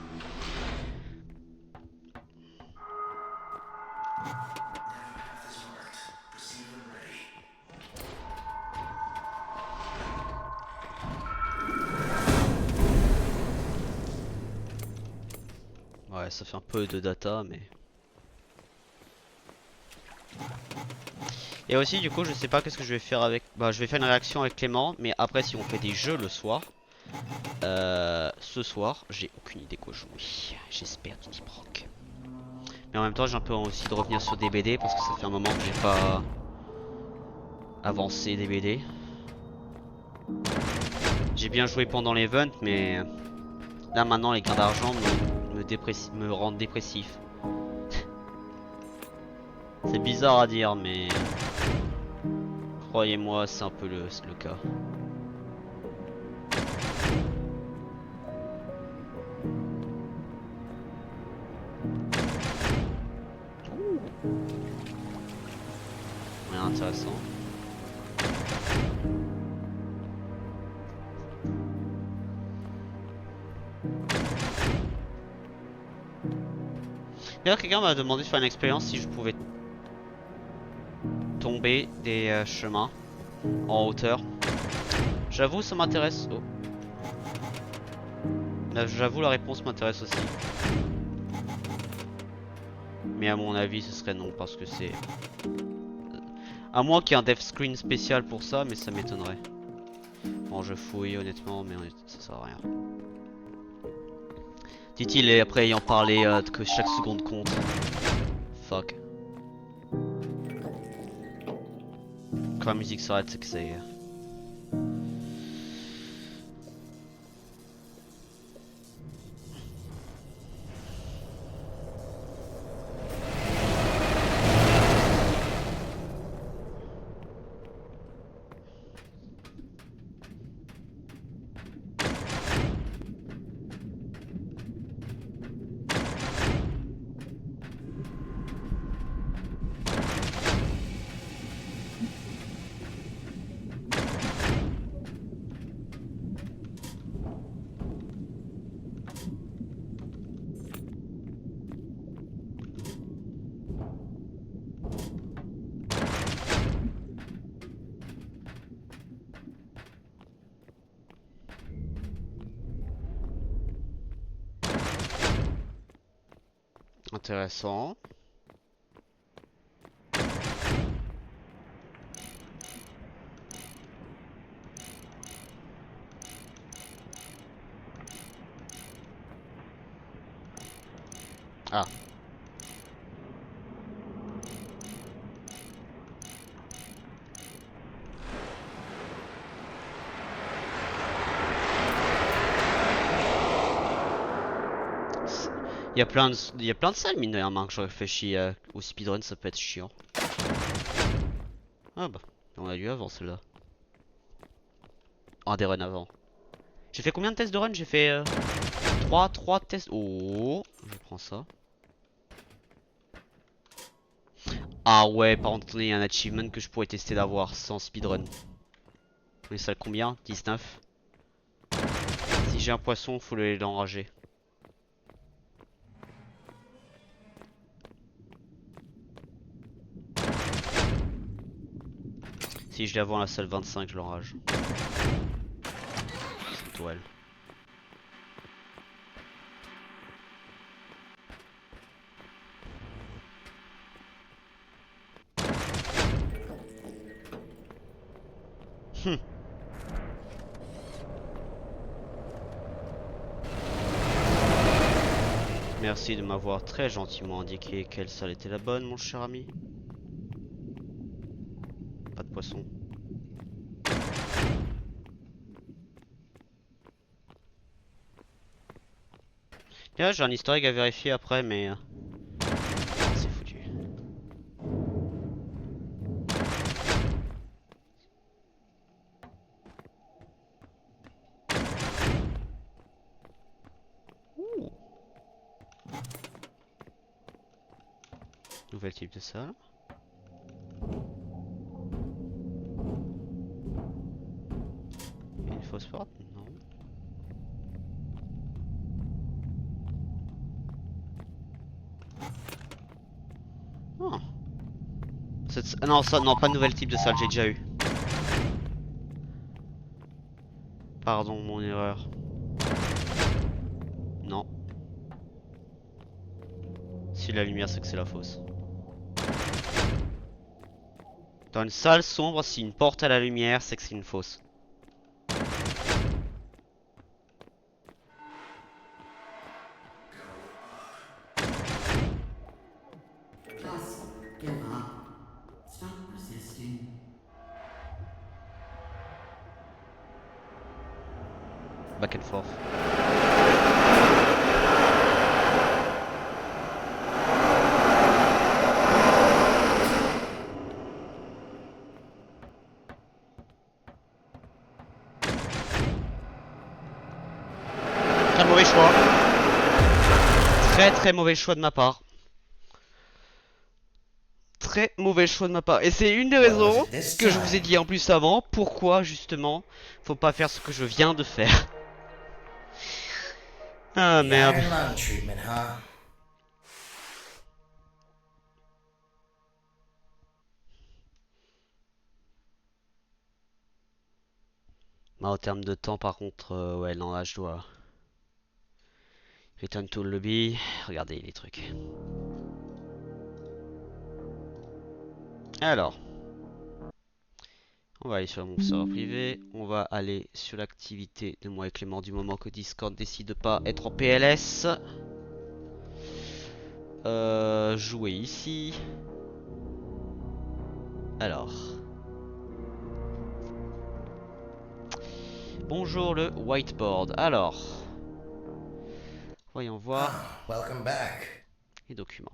Ouais, ça fait un peu de data, mais... Et aussi, du coup, je sais pas qu'est-ce que je vais faire avec... Bah, je vais faire une réaction avec Clément, mais après, si on fait des jeux le soir... ce soir, j'ai aucune idée quoi jouer. J'espère du Deep Rock. Mais en même temps, j'ai un peu aussi de revenir sur DBD, parce que ça fait un moment que j'ai pas... avancé DBD. J'ai bien joué pendant l'event, mais... Là, maintenant, les gains d'argent me rendent dépressif. C'est bizarre à dire, mais croyez-moi, c'est un peu le cas. Ouais, intéressant. D'ailleurs, quelqu'un m'a demandé de faire une expérience si je pouvais tomber des chemins en hauteur. J'avoue, ça m'intéresse. Oh. J'avoue, la réponse m'intéresse aussi. Mais à mon avis, ce serait non parce que c'est... À moins qu'il y ait un dev screen spécial pour ça, mais ça m'étonnerait. Bon, je fouille honnêtement, mais ça sert à rien. Dit-il, et après ayant parlé que chaque seconde compte. Fuck. Quand la musique s'arrête, c'est que c'est... Intéressant. Ah. Il y a plein de salles mine de rien, hein, que je réfléchis au speedrun, ça peut être chiant. Ah bah, on a lu avant celle-là. Un des runs avant. J'ai fait combien de tests de run? J'ai fait 3 tests. Oh, je prends ça. Ah ouais, par contre, il y a un achievement que je pourrais tester d'avoir sans speedrun. On est salle combien? 19. Si j'ai un poisson, faut l'enrager. Si je l'ai avant la salle 25, je l'enrage. C'est toile. Merci de m'avoir très gentiment indiqué quelle salle était la bonne, mon cher ami. Pas de poisson. Tiens, j'ai un easter egg à vérifier après, mais... c'est foutu. Ouh. Nouvel type de salle. Une fausse porte? Non. Oh. Non, ça, non, pas de nouvel type de salle, j'ai déjà eu. Pardon, mon erreur. Non. Si la lumière, c'est que c'est la fausse. Dans une salle sombre, si une porte à la lumière, c'est que c'est une fausse. Just give up. Stop resisting. Back and forth. Très mauvais choix. Très mauvais choix de ma part. Très mauvais choix de ma part. Et c'est une des raisons que je vous ai dit en plus avant. Pourquoi justement faut pas faire ce que je viens de faire. Ah merde. Iron lung treatment, huh? Bah, en termes de temps par contre, ouais non là je dois... Return to lobby. Regardez les trucs. Alors. On va aller sur mon serveur privé. On va aller sur l'activité de moi et Clément du moment que Discord décide de pas être en PLS. Jouer ici. Alors. Bonjour le whiteboard. Alors. Voyons voir Ah, welcome back. les documents.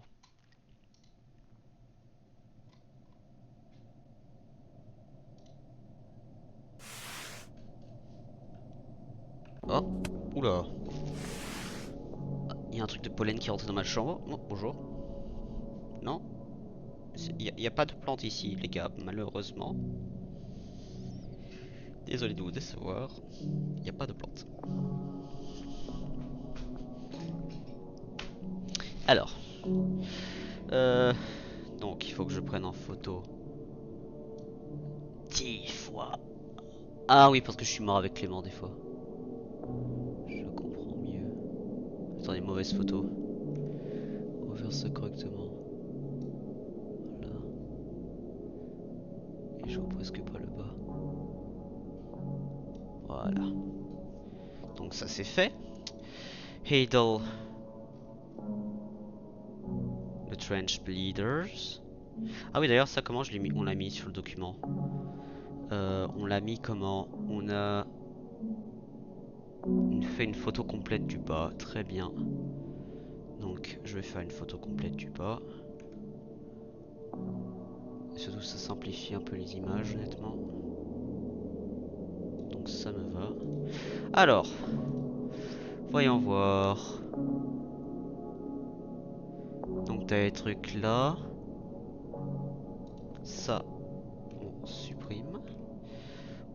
Oh, oula. Il y a un truc de pollen qui est rentré dans ma chambre. Oh, bonjour. Non. Il n'y a pas de plante ici, les gars, malheureusement. Désolé de vous décevoir. Il n'y a pas de plante. Alors. Donc, il faut que je prenne en photo 10 fois. Ah oui, parce que je suis mort avec Clément des fois. Je comprends mieux. Attendez, mauvaise photo. On va faire ça correctement. Voilà. Et je vois presque pas le bas. Voilà. Donc ça c'est fait. Heidel. The Trench Bleeders. Ah oui d'ailleurs ça comment je l'ai mis, on l'a mis sur le document. On l'a mis comment? On a fait une photo complète du bas. Très bien. Donc je vais faire une photo complète du bas. Et surtout ça simplifie un peu les images honnêtement. Donc ça me va. Alors, voyons voir. Donc t'as les trucs là. Ça, on supprime.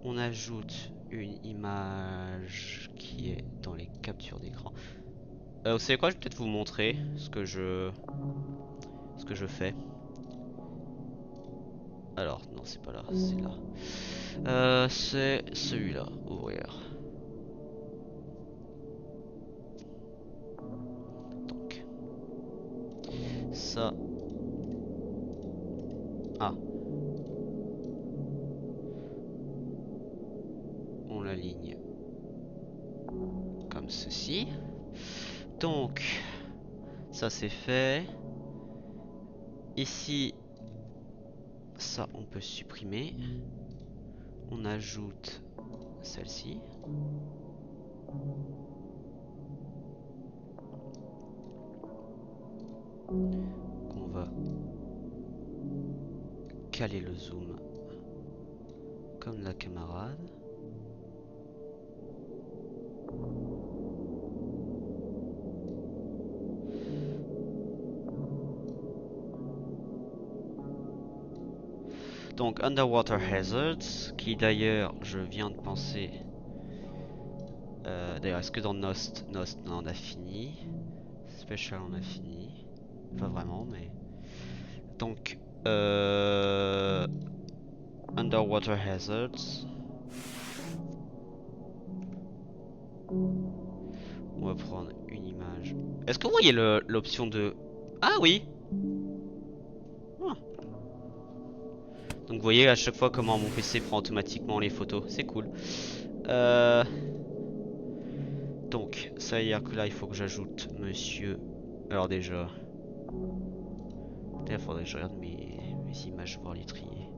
On ajoute une image qui est dans les captures d'écran. Vous savez quoi? Je vais peut-être vous montrer ce que je fais. Alors, non, c'est pas là, c'est là. C'est celui-là, ouvrir. Donc, ça. Ah. On l'aligne comme ceci. Donc, ça c'est fait. Ici, ça on peut supprimer. On ajoute celle-ci. On va caler le zoom comme la camarade. Donc Underwater Hazards, qui d'ailleurs je viens de penser. D'ailleurs est-ce que dans Nost non, on a fini. Special on a fini. Pas vraiment mais. Donc Underwater Hazards. On va prendre une image. Est-ce que vous voyez l'option de... Ah oui. Ah. Donc vous voyez à chaque fois comment mon PC prend automatiquement les photos. C'est cool. Donc ça veut dire que là il faut que j'ajoute monsieur... Alors déjà... Il faudrait que je regarde mes images pour les trier.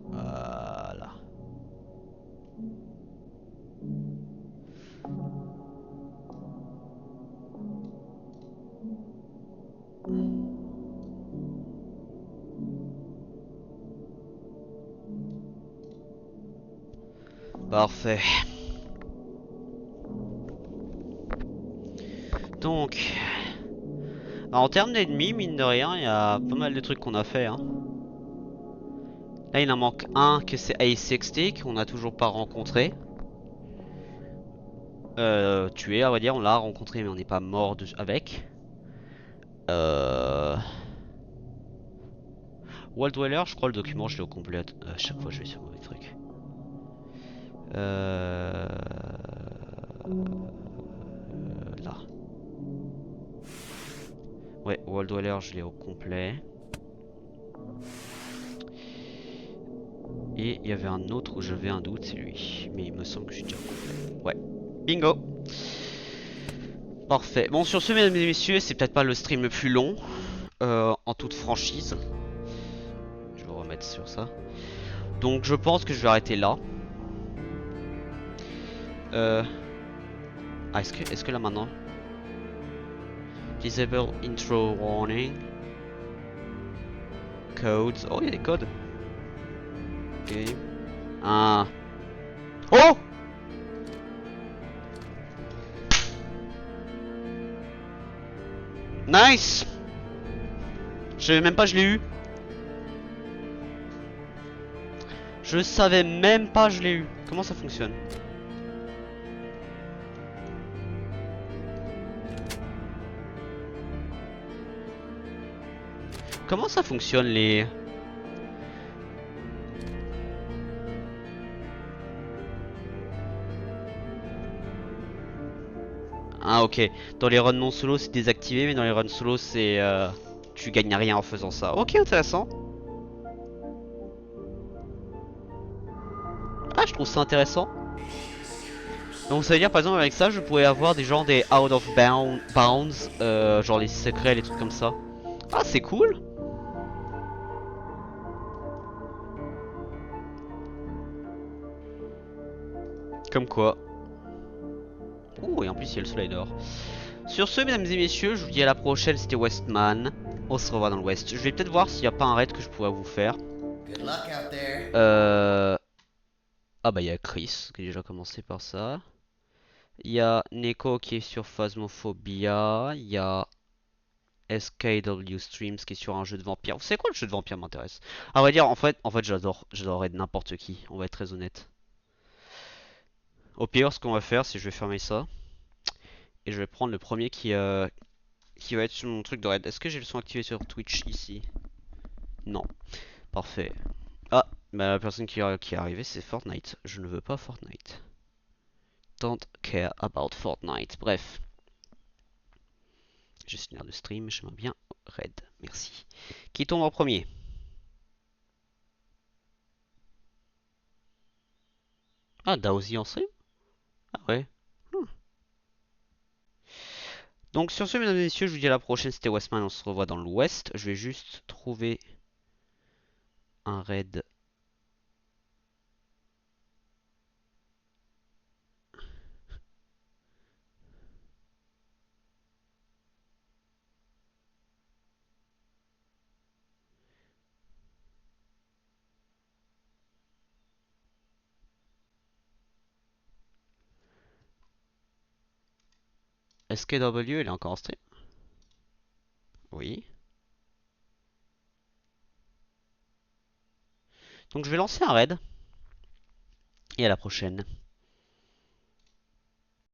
Voilà. Parfait. Donc, en termes d'ennemis, mine de rien, il y a pas mal de trucs qu'on a fait. Hein. Là, il en manque un que c'est A60 qu'on n'a toujours pas rencontré. Tué, à vrai dire, on l'a rencontré, mais on n'est pas mort avec. Wall Dweller, je crois le document, je l'ai au complet. À chaque fois, je vais sur le mauvais truc. Là. Ouais, Wall Dweller, je l'ai au complet. Et il y avait un autre où j'avais un doute, c'est lui. Mais il me semble que je suis déjà au complet. Ouais, bingo. Parfait. Bon, sur ce, mesdames et messieurs, c'est peut-être pas le stream le plus long. En toute franchise. Je vais remettre sur ça. Donc je pense que je vais arrêter là. Ah, est-ce que là maintenant Disable intro warning. Codes. Oh, il y a des codes. Ok. Ah. Oh! Nice! Je savais même pas je l'ai eu. Je savais même pas je l'ai eu. Comment ça fonctionne? Comment ça fonctionne les... Ah ok, dans les runs non solo c'est désactivé, mais dans les runs solo c'est... tu gagnes rien en faisant ça. Ok, intéressant. Ah, je trouve ça intéressant. Donc ça veut dire par exemple avec ça je pourrais avoir des genres des out of bounds, genre les secrets, les trucs comme ça. Ah, c'est cool. Comme quoi. Ouh, et en plus il y a le slider. Sur ce, mesdames et messieurs, je vous dis à la prochaine, c'était Westman. On se revoit dans l'Ouest. Je vais peut-être voir s'il n'y a pas un raid que je pourrais vous faire. Good luck out there. Ah bah il y a Chris qui a déjà commencé par ça. Il y a Neko qui est sur Phasmophobia. Il y a SKW Streams qui est sur un jeu de vampire. Vous savez quoi, le jeu de vampire m'intéresse. À vrai dire, en fait j'adore raid n'importe qui. On va être très honnête. Au pire, ce qu'on va faire, c'est que je vais fermer ça. Et je vais prendre le premier qui va être sur mon truc de raid. Est-ce que j'ai le son activé sur Twitch ici? Non. Parfait. Ah, bah la personne qui est arrivée c'est Fortnite. Je ne veux pas Fortnite. Don't care about Fortnite. Bref. Gestionnaire de stream, j'aimerais bien raid. Merci. Qui tombe en premier? Ah, Daozi en stream? Ah ouais. Hmm. Donc sur ce, mesdames et messieurs, je vous dis à la prochaine. C'était Westman, on se revoit dans l'Ouest. Je vais juste trouver un raid. SKW, il est encore en stream? Oui. Donc je vais lancer un raid. Et à la prochaine.